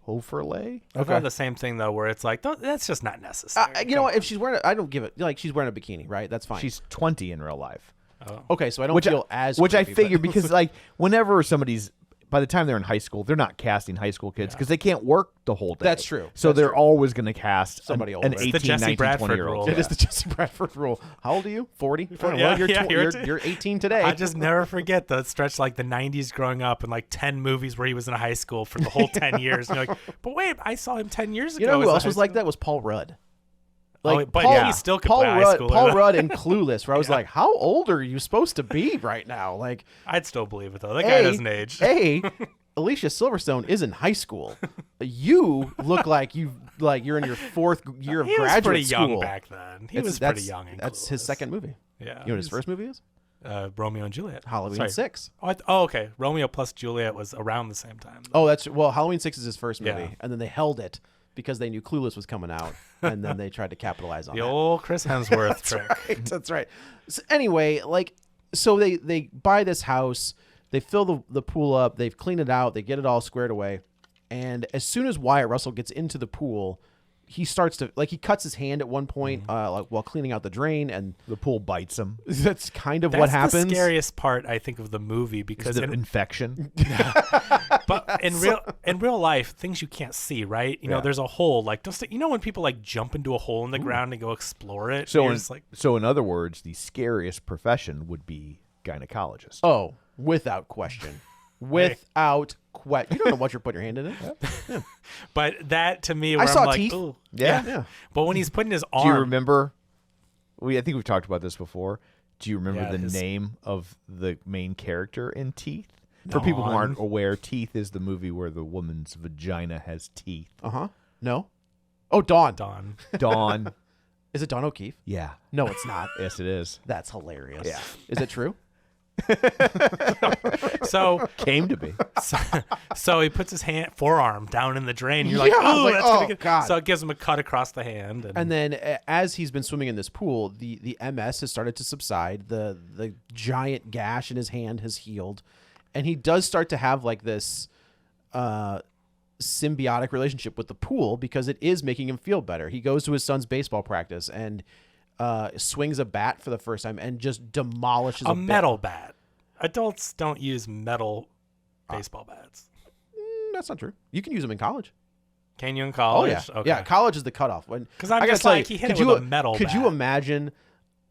Hoeferle. I found the same thing though, where it's like that's just not necessary. You know what? If she's wearing, I don't give it. Like, she's wearing a bikini, right? That's fine. She's 20 in real life. okay. So I don't feel as which I creepy, but- figure because like whenever somebody's by the time they're in high school, they're not casting high school kids because they can't work the whole day. That's true. So That's they're true. always going to cast Somebody an older. It's the 18, Jesse 19, Bradford 20-year-old. rule. It is the Jesse Bradford rule. How old are you? 40. Fine, Yeah, well, you're, yeah, you're 18 today. I just never forget the stretch like the 90s growing up and like 10 movies where he was in high school for the whole 10 years. And you're like, but wait, I saw him 10 years ago. You know who as a else high was like school-" that? Was Paul Rudd. But Paul, he still could Paul play high Rudd, schooler. Paul Rudd and Clueless, where I was like, how old are you supposed to be right now? Like, I'd still believe it though. That guy doesn't age. Alicia Silverstone is in high school. You look like you're in your fourth year of He was graduate pretty school. young back then. He was That's- pretty young. In That's his Clueless. second movie. Yeah. You know what his first movie is? Romeo and Juliet. Halloween Sorry. 6. Oh, okay. Romeo plus Juliet was around the same time. Oh, Halloween 6 is his first movie, Yeah. and then they held it because they knew Clueless was coming out, and then they tried to capitalize on The that. old Chris Hemsworth trick. Right, that's right. So anyway, so they buy this house, they fill the pool up, they've cleaned it out, they get it all squared away, and as soon as Wyatt Russell gets into the pool, he starts to he cuts his hand at one point like while cleaning out the drain, and The pool bites him. that's kind of That's what happens. the scariest part, I think, of the movie because The infection. but in real life, things you can't see, right? You know, there's a hole. Like, when people like jump into a hole in the ground and go explore it? So, you're in, just like, so in other words, the scariest profession would be gynecologist. Oh, without question. Without question. You don't know what you're putting your hand in it. but that to me, where saw I'm like, teeth. ooh, Yeah. But when he's putting his arm, Do you remember? I think we've talked about this before. Do you remember Yeah, the his- name of the main character in Teeth? For people who aren't Dawn. aware, Teeth is the movie where the woman's vagina has teeth. No? Oh, Dawn. Dawn. Dawn. Is it Dawn O'Keefe? Yeah. No, it's not. Yes, it is. That's hilarious. Yeah. Is it true? So Came to be. so he puts his forearm down in the drain. You're like, Yeah, I was oh, like, that's oh, gonna get. God. So it gives him a cut across the hand. And then as he's been swimming in this pool, the MS has started to subside. The giant gash in his hand has healed. And he does start to have like this symbiotic relationship with the pool because it is making him feel better. He goes to his son's baseball practice and swings a bat for the first time and just demolishes a metal bat. Adults don't use metal baseball bats. That's not true. You can use them in college. Can you in Oh college? yeah, Okay. yeah. College is the cutoff. Because I'm I gotta just tell like, you, he hit could it with you- a metal Could bat. you imagine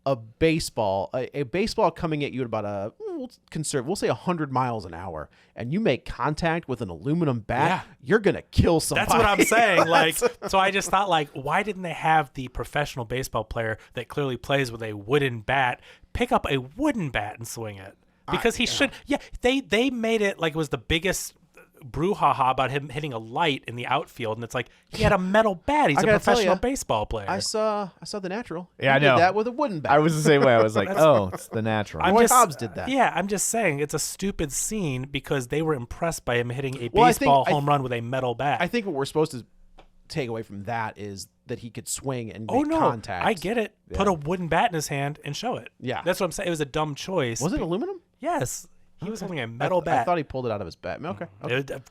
a baseball, a baseball coming at you at about we'll say 100 miles an hour, and you make contact with an aluminum bat? Yeah. You're gonna kill somebody. That's what I'm saying. Like, so I just thought, like, why didn't they have the professional baseball player that clearly plays with a wooden bat pick up a wooden bat and swing it? Because he should. Yeah, they made it like it was the biggest brouhaha about him hitting a light in the outfield, and it's like he had a metal bat. He's a gotta tell professional ya, baseball player. I saw The Natural. Yeah, He I did know. that with a wooden bat. I was the same way. I was like, oh, it's the natural. Roy Hobbs did that. Yeah, I'm just saying it's a stupid scene because they were impressed by him hitting a Well, I think- baseball I home run with a metal bat. I think what we're supposed to take away from that is that he could swing and Oh make no, contact. I get it. Put a wooden bat in his hand and show it. Yeah. That's what I'm saying. It was a dumb choice. Was it aluminum? Yes. He was holding a metal bat. I thought he pulled it out of his bat. Okay.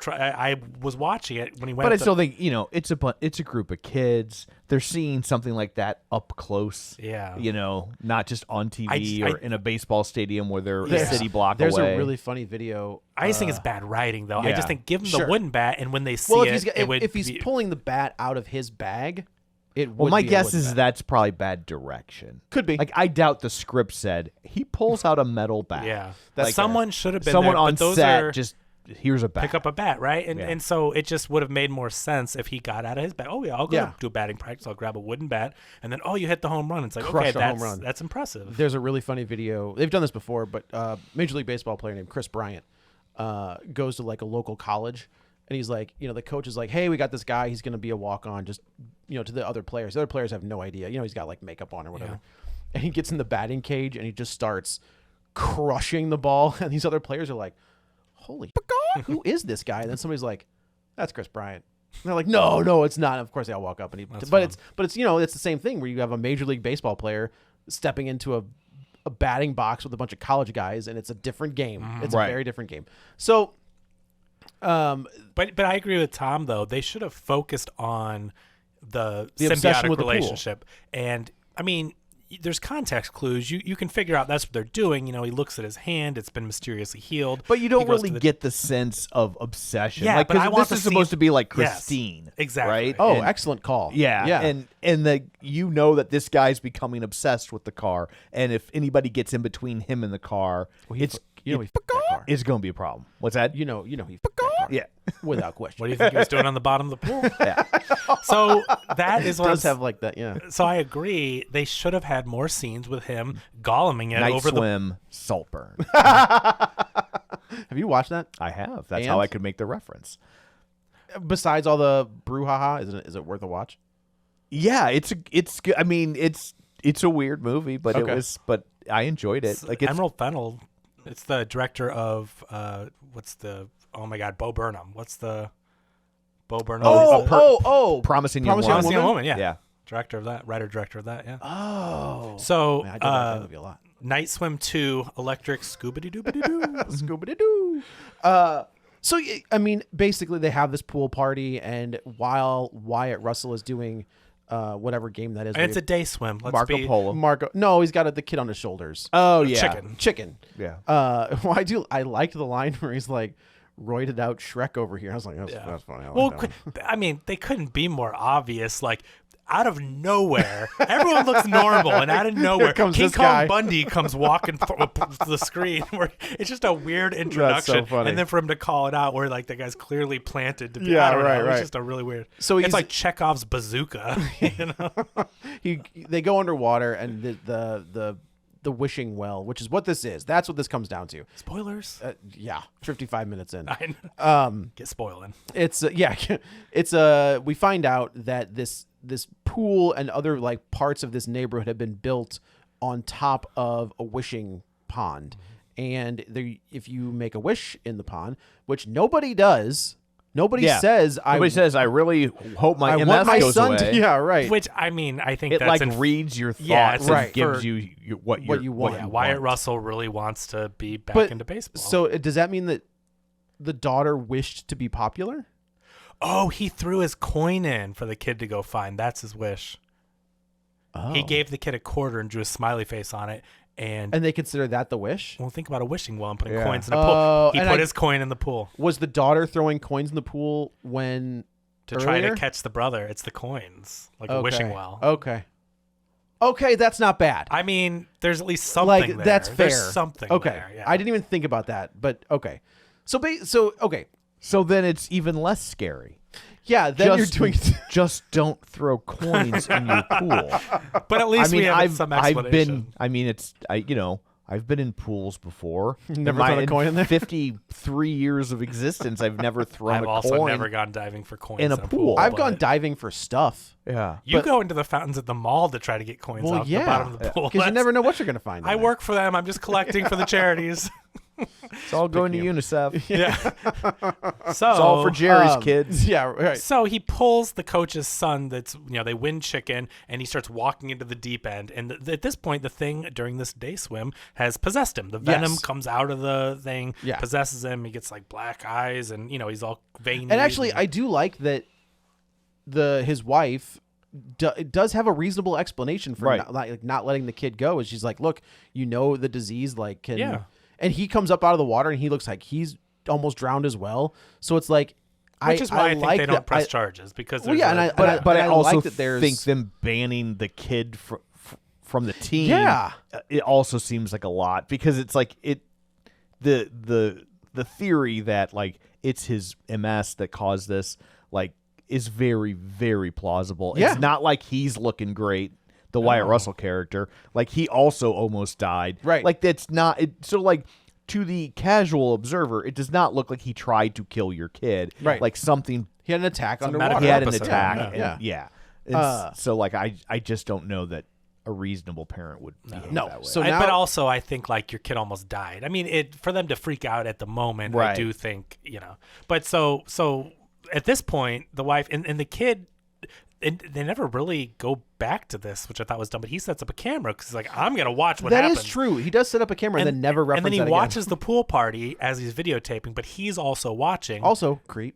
I was watching it when he went. But I up still think, it's a group of kids. They're seeing something like that up close. Yeah. Not just on TV or in a baseball stadium where they're a Yeah. city block There's away. a really funny video. I just think it's bad writing, though. I yeah. just think give him the Sure. wooden bat, and when they see Well, it, it would if he's be, pulling the bat out of his bag, it would Well, my be a guess wooden is bat. that's probably bad direction. Could be. Like, I doubt the script said he pulls out a metal bat. yeah. Like, Someone should have been someone there, on but those set are just here's a bat. pick up a bat, right? And Yeah. and so it just would have made more sense if he got out of his bat. Oh yeah, I'll go Yeah. do batting practice. I'll grab a wooden bat, and then you hit the home run. It's like Crush okay, a home that's run. that's impressive. There's a really funny video. They've done this before, but Major League Baseball player named Chris Bryant goes to like a local college, and he's like, the coach is like, hey, we got this guy. He's going to be a walk-on. Just, to the other players. The other players have no idea. He's got like makeup on or whatever. And he gets in the batting cage and he just starts crushing the ball. And these other players are like, holy, who is this guy? And then somebody's like, that's Chris Bryant. And they're like, no, it's not. And of course, they all walk up and That's but fun. it's it's the same thing where you have a Major League Baseball player stepping into a batting box with a bunch of college guys, and it's a different game. It's Right. a very different game. So, But I agree with Tom though. They should have focused on the obsession symbiotic with the pool. relationship. And I mean, there's context clues. You can figure out that's what they're doing. He looks at his hand; it's been mysteriously healed. But you He don't goes really to the- get the sense of obsession. Yeah, like, but I 'cause want this to is see- supposed to be like Yes, Christine. exactly. Right? oh, And- excellent call. Yeah, yeah. and that that this guy's becoming obsessed with the car, and if anybody gets in between him and the car, he fucked that car. it's going to be a problem. What's that? He fucked that car. Yeah, Without question. What do you think he was doing on the bottom of the pool? yeah. So that is It what does I'm have like that, yeah. So I agree. They should have had more scenes with him golluming it Night over swim, Saltburn. Have you watched that? I have. That's And? how I could make the reference. Besides all the brouhaha, is it worth a watch? Yeah, it's good. I mean, it's a weird movie, but Okay. but I enjoyed it. the Like, it's Emerald Fennell. It's the director of oh my God, Bo Burnham. What's the Bo Burnham? Promising Promising Young Promising Young Woman. Yeah. Yeah. Director of that, writer director of that. Yeah. Oh. So Man, I do like that movie a lot. Night Swim 2, Electric Scoobity Doobity Doo. Scooby-Doo. So, I mean, basically they have this pool party, and while Wyatt Russell is doing whatever game that is. And it's a day swim. Marco Polo. No, he's got the kid on his shoulders. Oh, yeah. Chicken. Yeah. Well, I liked the line where he's like, roided out Shrek over here. I was like, that's funny. I like that one. I mean, they couldn't be more obvious. Like, out of nowhere, everyone looks normal, and out of nowhere, comes King this Kong guy. Bundy comes walking through the screen. Where it's just a weird introduction, That's so funny. and then for him to call it out, where like the guy's clearly planted to be. Yeah, I don't know. right. It's just a really weird. So it's he's- like Chekhov's bazooka. You know? They go underwater, and the wishing well, which is what this is. That's what this comes down to. Spoilers. Yeah, 55 minutes in. Get spoiling. It's we find out that this pool and other like parts of this neighborhood have been built on top of a wishing pond, and if you make a wish in the pond, which nobody does, nobody says I really hope my MS want my goes son away. to, yeah, right. Which I mean, I think It that's like reads your thoughts Yeah, it's and right. gives for you what you want. Yeah, Wyatt Russell really wants to be back But into baseball. so does that mean that the daughter wished to be popular? Oh, he threw his coin in for the kid to go find. That's his wish. Oh. He gave the kid a quarter and drew a smiley face on it. And And they consider that the wish? well, think about a wishing well and putting Yeah. coins in a pool. Oh, He and put his coin in the pool Was the daughter throwing coins in the pool when to try earlier? to catch the brother. It's the coins, like a wishing well. Okay, that's not bad. I mean, there's at least something Like there. that's fair. There's something Okay, there. Yeah. I didn't even think about that, but okay. So okay, So then it's even less scary. yeah. Then just, you're doing. just don't throw coins in your pool. But at least we have some explanation. I've been in pools before. Never In thrown a coin in there? 53 years of existence, I've never thrown I've a also coin. never gone diving for coins in a pool. I've but gone diving for stuff. Yeah. You but- go into the fountains at the mall to try to get coins Well, off yeah, the bottom of the pool. because you never know what you're gonna find. in I there. work for them. I'm just collecting for the charities. It's all going to UNICEF. Yeah. It's all for Jerry's kids. Yeah, right. So he pulls the coach's son. They win chicken, and he starts walking into the deep end. And at this point, the thing during this day swim has possessed him. The venom Yes. comes out of the thing, Yeah. possesses him. He gets like black eyes, and he's all veiny. And actually, I do like that his wife does have a reasonable explanation for Right. not letting the kid go. Is she's like, look, the disease can. Yeah. And he comes up out of the water and he looks like he's almost drowned as well. So it's like, which is why I think like they don't that- press charges because Well, there's yeah, and But I also like that there's think them banning the kid from the team. Yeah. It also seems like a lot because it's like the theory that like it's his MS that caused this like is very, very plausible. Yeah. It's not like he's looking great. The Wyatt Russell character, like he also almost died. Right. Like that's not so like to the casual observer, it does not look like he tried to kill your kid. Right. Like something he had an attack a underwater. medical he had an episode. attack. Yeah. And, yeah. And so like I just don't know that a reasonable parent would behave No. that way. So now, but also, I think like your kid almost died. I mean, for them to freak out at the moment, I Right. do think But so at this point, the wife and the kid, they never really go back to this, which I thought was dumb. But he sets up a camera because he's like, I'm gonna watch what that happens. is true. He does set up a camera and then never reference And then he that again. watches the pool party as he's videotaping, but he's also watching. Also, creep.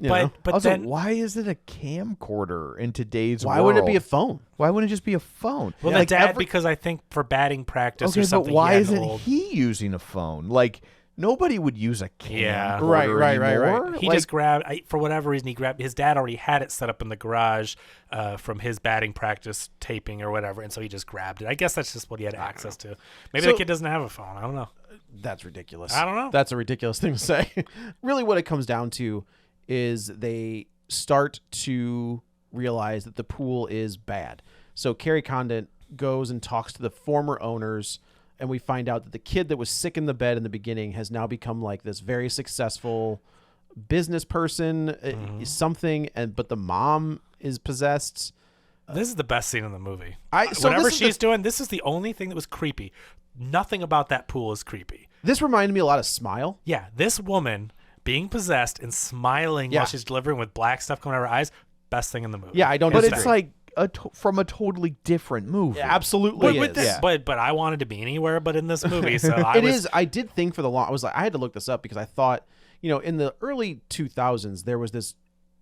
You know? but also, then why is it a camcorder in today's Why world? would it be a phone? Why wouldn't it just be a phone? well, Like, the dad every- because I think for batting practice okay, or but something. why he had isn't old- he using a phone? Like nobody would use a camcorder Yeah. Right. anymore. He Like, just grabbed for whatever reason. He grabbed his dad already had it set up in the garage from his batting practice taping or whatever, and so he just grabbed it. I guess that's just what he had access to. Maybe So- the kid doesn't have a phone. I don't know. That's ridiculous. I don't know. That's a ridiculous thing to say. Really, what it comes down to is they start to realize that the pool is bad. So Kerry Condon goes and talks to the former owners, and we find out that the kid that was sick in the bed in the beginning has now become like this very successful business person, something, but the mom is possessed. This is the best scene in the movie. So Whatever this is she's doing, this is the only thing that was creepy. Nothing about that pool is creepy. This reminded me a lot of Smile. Yeah, this woman being possessed and smiling Yeah. while she's delivering with black stuff coming out of her eyes, best thing in the movie. Yeah, I don't but disagree. it's like from a totally different movie. Yeah, absolutely But, is. with this, but I wanted to be anywhere but in this movie. So It is. I did think for the long. I was like, I had to look this up because I thought in the early 2000s, there was this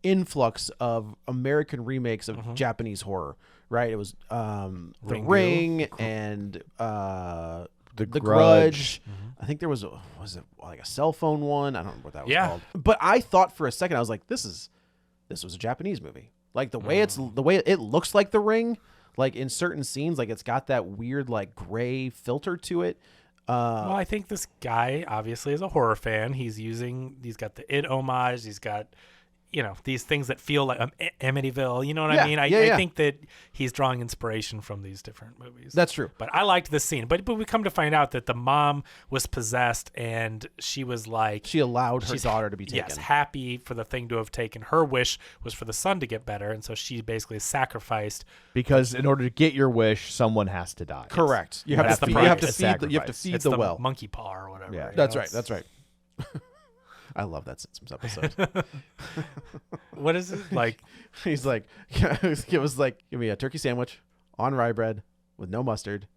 influx of American remakes of Japanese horror, right? It was The Ring and The Grudge. I think there was it like a cell phone one? I don't remember what that was called. But I thought for a second, I was like, this was a Japanese movie. Like the way it looks like The Ring, like in certain scenes, like it's got that weird like gray filter to it. Well, I think this guy obviously is a horror fan. He's got the It homage. He's got, these things that feel like Amityville. You know what I mean? I think that he's drawing inspiration from these different movies. That's true. But I liked this scene. But we come to find out that the mom was possessed, and she was like, she allowed her daughter to be taken. Yes, happy for the thing to have taken. Her wish was for the son to get better, and so she basically sacrificed. Because in order to get your wish, someone has to die. Correct. You have to feed the well. Monkey paw or whatever. Yeah, that's right. That's right. I love that Simpsons episode. What is it like? He's like, it was like, give me a turkey sandwich on rye bread with no mustard,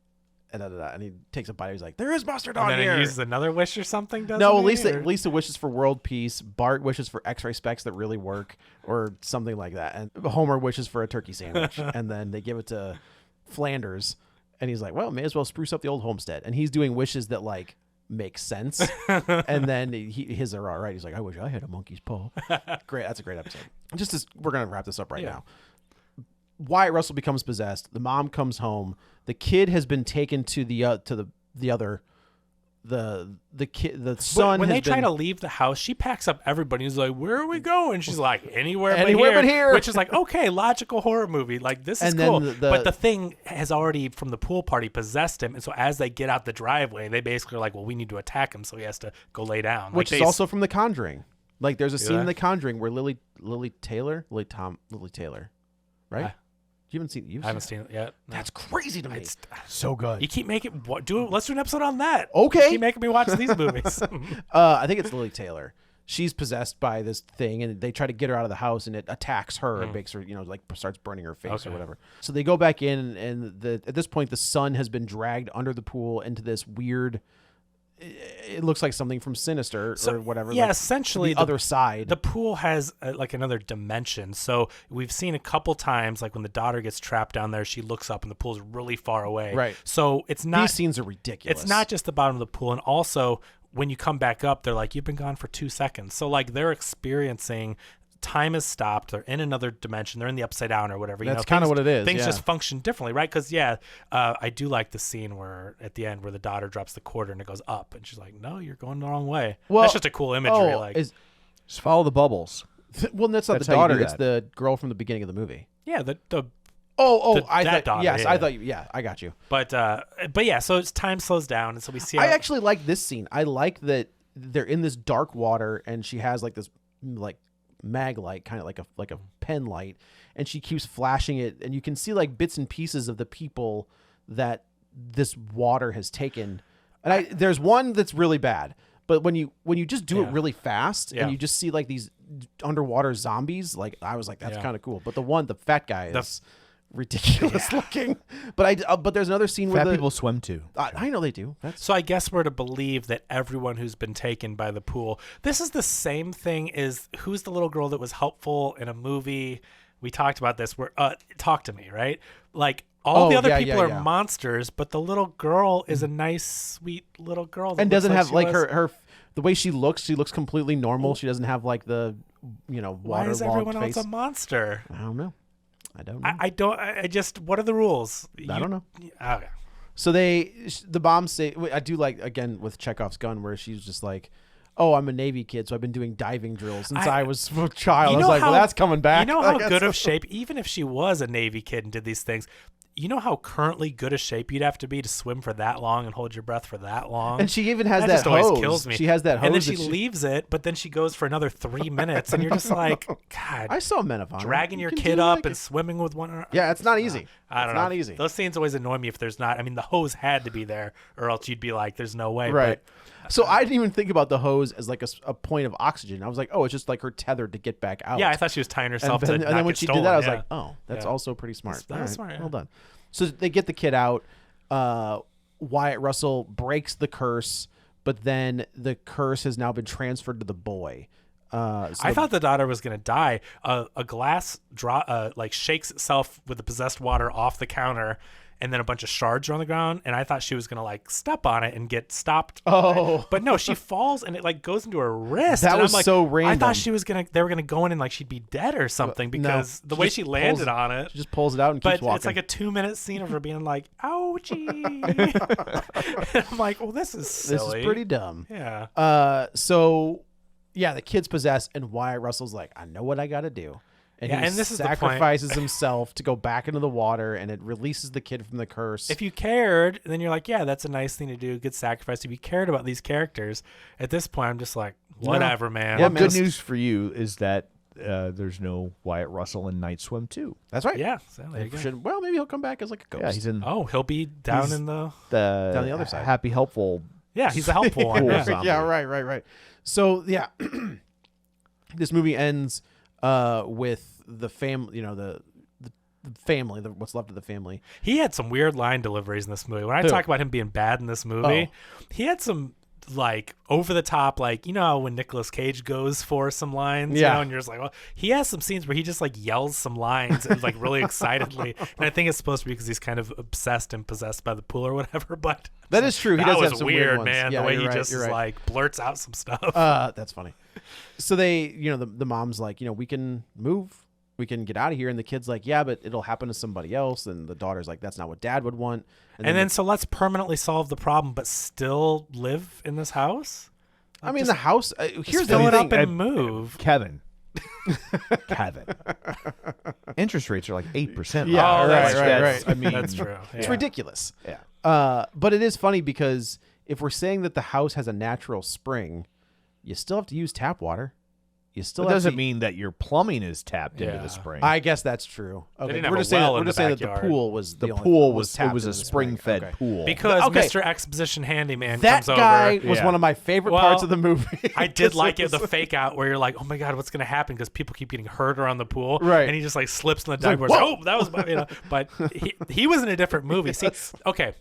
and he takes a bite. He's like, there is mustard on here. here. And he uses another wish or something. No, Lisa wishes for world peace. Bart wishes for X-ray specs that really work, or something like that. And Homer wishes for a turkey sandwich, and then they give it to Flanders, and he's like, well, may as well spruce up the old homestead. And he's doing wishes that like makes sense. And then his are all right. He's like, I wish I had a monkey's paw. Great. That's a great episode. We're going to wrap this up right now. Wyatt Russell becomes possessed. The mom comes home. The kid has been taken to the other. The son. When they try to leave the house, she packs up everybody. He's like, "Where are we going?" She's like, "Anywhere but here." Which is like, okay, logical horror movie. Like this is cool. But the thing has already from the pool party possessed him, and so as they get out the driveway, they basically are like, "Well, we need to attack him," so he has to go lay down. Which is also from The Conjuring. Like there's a scene in The Conjuring where Lily Taylor, right? You haven't seen it? I haven't seen it yet. No. That's crazy to me. It's so good. You keep making let's do an episode on that. Okay. You keep making me watch these movies. I think it's Lily Taylor. She's possessed by this thing, and they try to get her out of the house, and it attacks her and makes her, like starts burning her face or whatever. So they go back in, and at this point, the son has been dragged under the pool into this weird. It looks like something from Sinister or whatever. Yeah, like essentially the other side. The pool has like another dimension. So we've seen a couple times, like when the daughter gets trapped down there, she looks up and the pool's really far away. Right. So it's not. These scenes are ridiculous. It's not just the bottom of the pool, and also when you come back up, they're like, you've been gone for 2 seconds. So like they're experiencing. Time has stopped. They're in another dimension. They're in the upside down or whatever. That's kind of what it is. Things just function differently, right? Because I do like the scene where at the end where the daughter drops the quarter and it goes up, and she's like, "No, you're going the wrong way." Well, that's just a cool imagery. Just follow the bubbles. Well, that's not the daughter. It's the girl from the beginning of the movie. Yeah, I thought. Yes, I thought. Yeah, I got you. But yeah. So time slows down, and so we see. I actually like this scene. I like that they're in this dark water, and she has like this mag light, kind of like a pen light, and she keeps flashing it, and you can see like bits and pieces of the people that this water has taken. And there's one that's really bad, but when you just do it really fast and you just see like these underwater zombies, like I was like, that's kind of cool. But the fat guy is ridiculous looking. But there's another scene where fat people swim too. I know they do. So I guess we're to believe that everyone who's been taken by the pool. This is the same thing as who's the little girl that was helpful in a movie. We talked about this. Where Talk to Me, right? Like all the other people are monsters, but the little girl is a nice, sweet little girl that and doesn't have like her the way she looks completely normal. She doesn't have like the waterlogged face. Why is everyone else a monster? I don't know. I just, what are the rules? I don't know. Okay. So the bombs say, I do like, again, with Chekhov's gun, where she's just like, oh, I'm a Navy kid, so I've been doing diving drills since I was a child. I was like, well, that's coming back. You know how good of shape, even if she was a Navy kid and did these things, you know how currently good a shape you'd have to be to swim for that long and hold your breath for that long? And she even has that just hose. Always kills me. She has that hose. And then she leaves it, but then she goes for another 3 minutes, and you're just like, God. I saw Men of Honor. Dragging your kid up and swimming with one. Yeah, it's not easy. I don't know. It's not easy. Those scenes always annoy me if there's not. I mean, the hose had to be there, or else you'd be like, there's no way. Right. So I didn't even think about the hose as like a point of oxygen. I was like, oh, it's just like her tethered to get back out. Yeah, I thought she was tying herself and to then when she stolen. did that, I was like, oh, that's also pretty smart. That's smart. Yeah. Well done. So they get the kid out. Wyatt Russell breaks the curse but then the curse has now been transferred to the boy. I thought the daughter was gonna die. A glass shakes itself with the possessed water off the counter, and then a bunch of shards are on the ground. And I thought she was gonna like step on it and get stopped. Oh, but no, she falls and it like goes into her wrist. That and was I'm like, so random. I thought they were gonna go in and like she'd be dead or something because the way she landed on it. She just pulls it out and keeps But walking. it's like a 2-minute scene of her being like, "Ouchie!" And I'm like, "Well, this is silly. This is pretty dumb." Yeah. So. Yeah, the kid's possessed, and Wyatt Russell's like, I know what I got to do. And he this is the point. sacrifices himself to go back into the water, and it releases the kid from the curse. If you cared, then you're like, yeah, that's a nice thing to do, good sacrifice. If you cared about these characters, at this point, I'm just like, whatever, man. Well, good news for you is that there's no Wyatt Russell in Night Swim 2. That's right. Yeah, so there you go. Well, maybe he'll come back as like a ghost. Yeah, he's in He'll be down in the down the other side. Happy, helpful. Yeah, he's a helpful one. Cool Yeah. zombie. Yeah, right. So, yeah, this movie ends with the family, the family, what's left of the family. He had some weird line deliveries in this movie. When I talk about him being bad in this movie, he had some like over the top, like, how when Nicolas Cage goes for some lines, and you're just like, well, he has some scenes where he just like yells some lines and like really excitedly. And I think it's supposed to be because he's kind of obsessed and possessed by the pool or whatever. But that is true. He that does was have some weird, ones. man. Yeah, the way you're he right, just you're right. like blurts out some stuff. That's funny. So they, the mom's like, we can move. We can get out of here. And the kid's like, yeah, but it'll happen to somebody else. And the daughter's like, that's not what Dad would want. And then so let's permanently solve the problem, but still live in this house? I mean, the house, here's fill the it thing. up and move. Kevin. Interest rates are like 8%. Yeah, Oh, that's right. true. I mean, That's true. It's Yeah. ridiculous. Yeah. But it is funny because if we're saying that the house has a natural spring, you still have to use tap water. You still It have doesn't to, mean that your plumbing is tapped into Yeah. the spring. I guess that's true. Okay, didn't have we're a just saying well that, in we're just the saying that the backyard. pool was the only- pool was tapped it was a into the spring. spring-fed Okay. pool. Because Okay. Mr. Exposition Handyman That comes guy over. was Yeah. one of my favorite Well, parts of the movie. I did like it, the fake out where you're like, oh my God, what's going to happen? Because people keep getting hurt around the pool. Right. And he just like slips in the like, dive. whoa! Oh, that was my, But he was in a different movie. See, okay.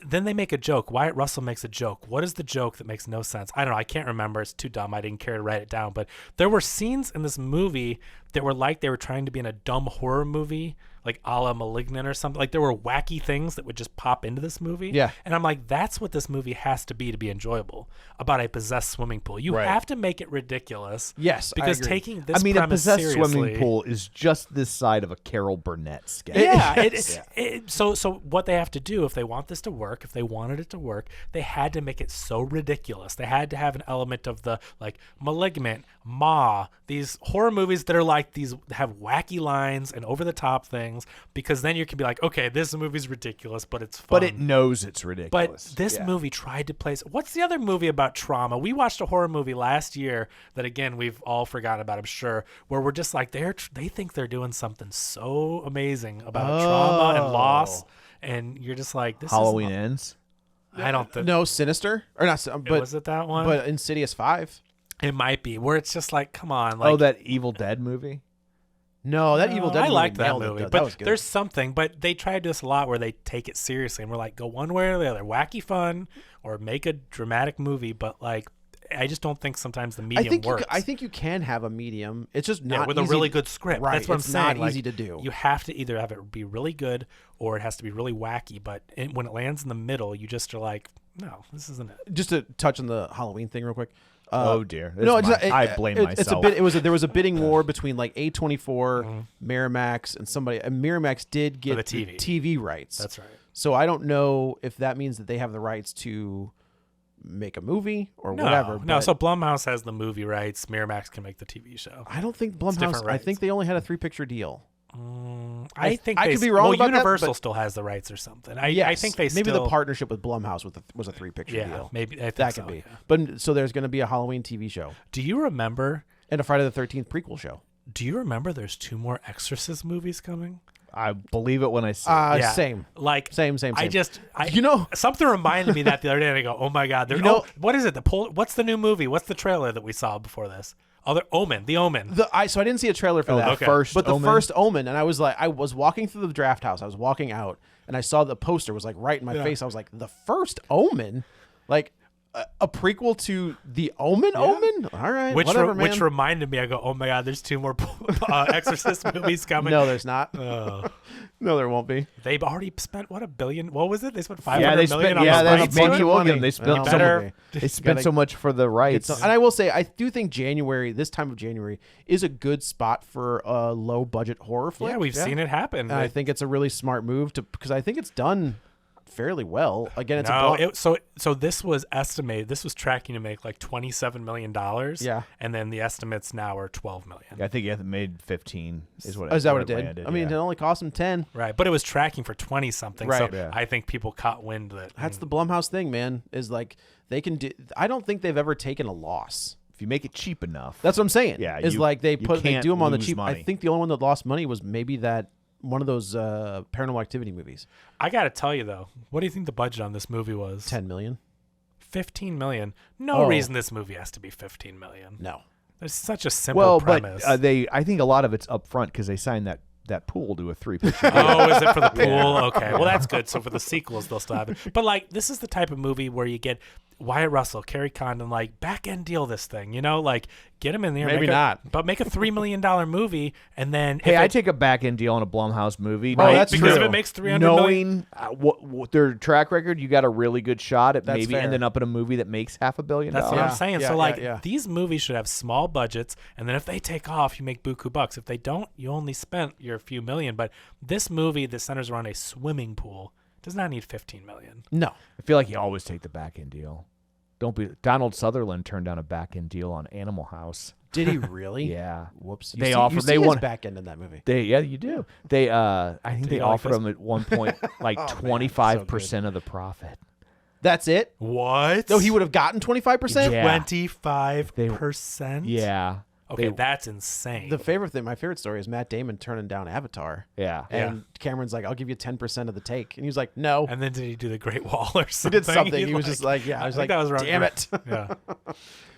Then they make a joke. Wyatt Russell makes a joke. What is the joke that makes no sense? I don't know. I can't remember. It's too dumb. I didn't care to write it down. But there were scenes in this movie that were like they were trying to be in a dumb horror movie, like a la Malignant or something. Like there were wacky things that would just pop into this movie. Yeah. And I'm like, that's what this movie has to be enjoyable about a possessed swimming pool. You Right. have to make it ridiculous. Yes, I Because agree. taking this I mean, a premise possessed seriously, swimming pool is just this side of a Carol Burnett sketch. Yeah. So what they have to do if they want this to work, if they wanted it to work, they had to make it so ridiculous. They had to have an element of the like Malignant, Ma, these horror movies that are like these have wacky lines and over the top things, because then you can be like, okay, this movie's ridiculous, but it's fun. But it knows it's But ridiculous. this movie tried to place. What's the other movie about trauma? We watched a horror movie last year that, again, we've all forgotten about, I'm sure, where we're just like, they think they're doing something so amazing about trauma and loss. And you're just like, this Halloween is Ends. I don't think. No, Sinister or not, but was it that one? but Insidious 5. it might be, where it's just like, come on. Like, That Evil Dead movie. No, that Evil Dead. I movie liked that nailed it, movie, though. but That was good. there's something. But they try to do this a lot where they take it seriously, and we're like, go one way or the other, wacky fun, or make a dramatic movie. But like, I just don't think sometimes the medium works. I think you can have a medium. It's just not with easy a really good script. Right, That's what it's I'm saying. not easy Like, to do. You have to either have it be really good or it has to be really wacky. But when it lands in the middle, you just are like, no, this isn't it. Just to touch on the Halloween thing real quick. Oh dear. No, It's it's my- not, I blame myself. It's a bit. There was a bidding war between like A24, Miramax, and somebody. And Miramax did get the TV. TV rights. That's right. So I don't know if that means that they have the rights to make a movie or whatever. No, but so Blumhouse has the movie rights. Miramax can make the TV show. I don't think different Blumhouse. I rights. think they only had a 3-picture deal. I think I they could be wrong well, about that, Universal but- still has the rights or something. I Yes, think they maybe still, the partnership with Blumhouse was a 3-picture Yeah, deal. maybe I think That so, could be. yeah. But so there's going to be a Halloween TV show Do you remember? and a Friday the 13th prequel show. Do you remember? There's 2 more Exorcist movies coming. I believe it when I see it. Yeah. Same. Like Same. You know, something reminded me that the other day, and I go, "Oh my God!" What is it? What's the new movie? What's the trailer that we saw before this? Oh, The Omen. So I didn't see a trailer for that. the first but the Omen? first Omen, and I was like, I was walking through the draft house. I was walking out, and I saw the poster was like right in my face. I was like, the first Omen, like, a prequel to The Omen? Omen? All right, whatever, man. Which reminded me, I go, oh my God, there's 2 more Exorcist movies coming. No, there's not. No, there won't be. They've already spent, what, $1 billion? What was it? They spent $500 million on yeah, the that's rights. maybe we'll get them. They spent Better. they spent so much for the rights. And I will say, I do think this time of January, is a good spot for a low-budget horror flick. Yeah, we've seen it happen. And I think it's a really smart move because I think it's done fairly well. Again, it's so this was estimated. This was tracking to make like $27 million. Yeah, and then the estimates now are $12 million. Yeah, I think it made 15. Is that what it did? Landed, I mean, it only cost them 10. Right, but it was tracking for 20 something. Right. So I think people caught wind that that's the Blumhouse thing, man. Is like they can do. I don't think they've ever taken a loss. If you make it cheap enough. That's what I'm saying. Yeah, they do them on the cheap. Money. I think the only one that lost money was maybe that one of those Paranormal Activity movies. I got to tell you though, what do you think the budget on this movie was? 10 million. 15 million. No reason this movie has to be 15 million. No. There's such a simple premise. But I think a lot of it's up front because they signed that pool to a 3-picture. Oh, is it for the pool? Yeah. Okay. Well, that's good. So for the sequels, they'll still have it. But like, this is the type of movie where you get Wyatt Russell, Kerry Condon, like back end deal this thing, like get him in there. Maybe not. But make a $3 million movie and then. Hey, I take a back end deal on a Blumhouse movie. Right, that's because true. If it makes $300 million. What their track record, you got a really good shot at that's maybe fair. Ending up in a movie that makes $500 million. That's what I'm saying. Yeah, so these movies should have small budgets, and then if they take off, you make buku bucks. If they don't, you only spent your few million. But this movie that centers around a swimming pool does not need $15 million. No, I feel like you always take the back end deal. Don't be Donald Sutherland turned down a back end deal on Animal House. Did he really? Yeah. Whoops. They won back end in that movie. You do. They I think they offered him at one point like 25% of the profit. That's it? What? No, he would have gotten 25%? Yeah. 25%? Yeah. Okay, that's insane. My favorite story is Matt Damon turning down Avatar. Yeah. And Cameron's like, I'll give you 10% of the take. And he was like, no. And then did he do the Great Wall or something? He did something. He was just like, yeah. I was like, that was wrong. Damn it. Yeah.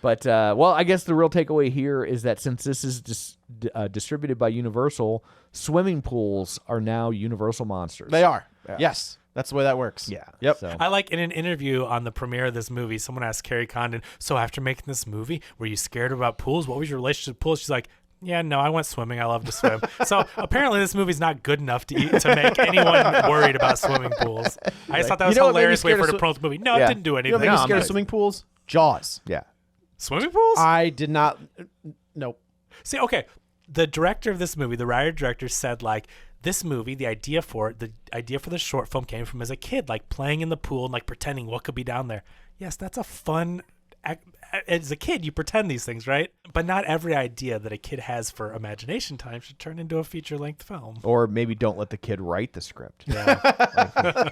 But, well, I guess the real takeaway here is that since this is distributed by Universal, swimming pools are now Universal monsters. They are. Yeah. Yes. That's the way that works. Yeah. Yep. So. I like in an interview on the premiere of this movie, someone asked Kerry Condon, so after making this movie, were you scared about pools? What was your relationship with pools? She's like, yeah, no, I went swimming. I love to swim. So apparently this movie's not good enough to make anyone worried about swimming pools. I just thought that was a hilarious way for her to promote the movie. No, it didn't do anything. You know what made me scared of swimming pools? Jaws. Yeah. Swimming pools? I did not. Nope. See, okay. The director of this movie, the writer-director said, like, this movie, the idea for the short film came from as a kid, like playing in the pool and like pretending what could be down there. Yes, that's a fun. As a kid, you pretend these things, right? But not every idea that a kid has for imagination time should turn into a feature-length film. Or maybe don't let the kid write the script. Yeah.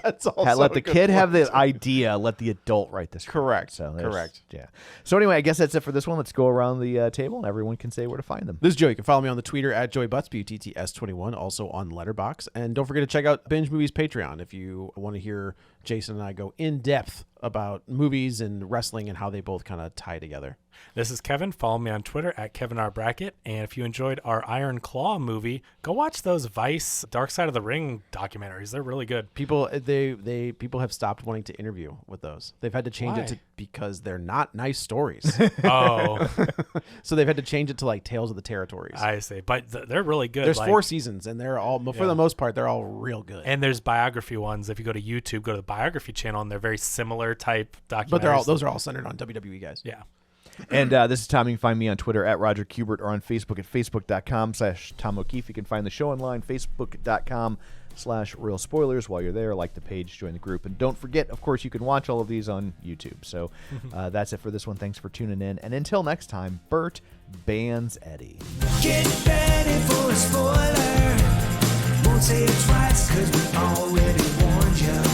That's also let the kid have the idea. Let the adult write the script. Correct. So correct. Yeah. So anyway, I guess that's it for this one. Let's go around the table and everyone can say where to find them. This is Joe. You can follow me on the Twitter at JoeyButts, BUTTS21, also on Letterboxd. And don't forget to check out Binge Movies Patreon if you want to hear Jason and I go in depth about movies and wrestling and how they both kind of tie together. This is Kevin. Follow me on Twitter at KevinRBrackett. And if you enjoyed our Iron Claw movie, go watch those Vice Dark Side of the Ring documentaries. They're really good. People have stopped wanting to interview with those. They've had to change it because they're not nice stories. Oh. So they've had to change it to like Tales of the Territories. I see. But they're really good. There's 4 seasons and they're all, for the most part, they're all real good. And there's biography ones. If you go to YouTube, go to the biography channel, and they're very similar type documentaries. But those are all centered on WWE guys. Yeah. And this is Tom. You can find me on Twitter at Roger Kubert or on Facebook at facebook.com/Tom O'Keefe. You can find the show online, facebook.com/Real Spoilers. While you're there, like the page, join the group. And don't forget, of course, you can watch all of these on YouTube. So that's it for this one. Thanks for tuning in. And until next time, Bert bans Eddie. Get ready for a spoiler. Won't say it twice, 'cause we already warned you.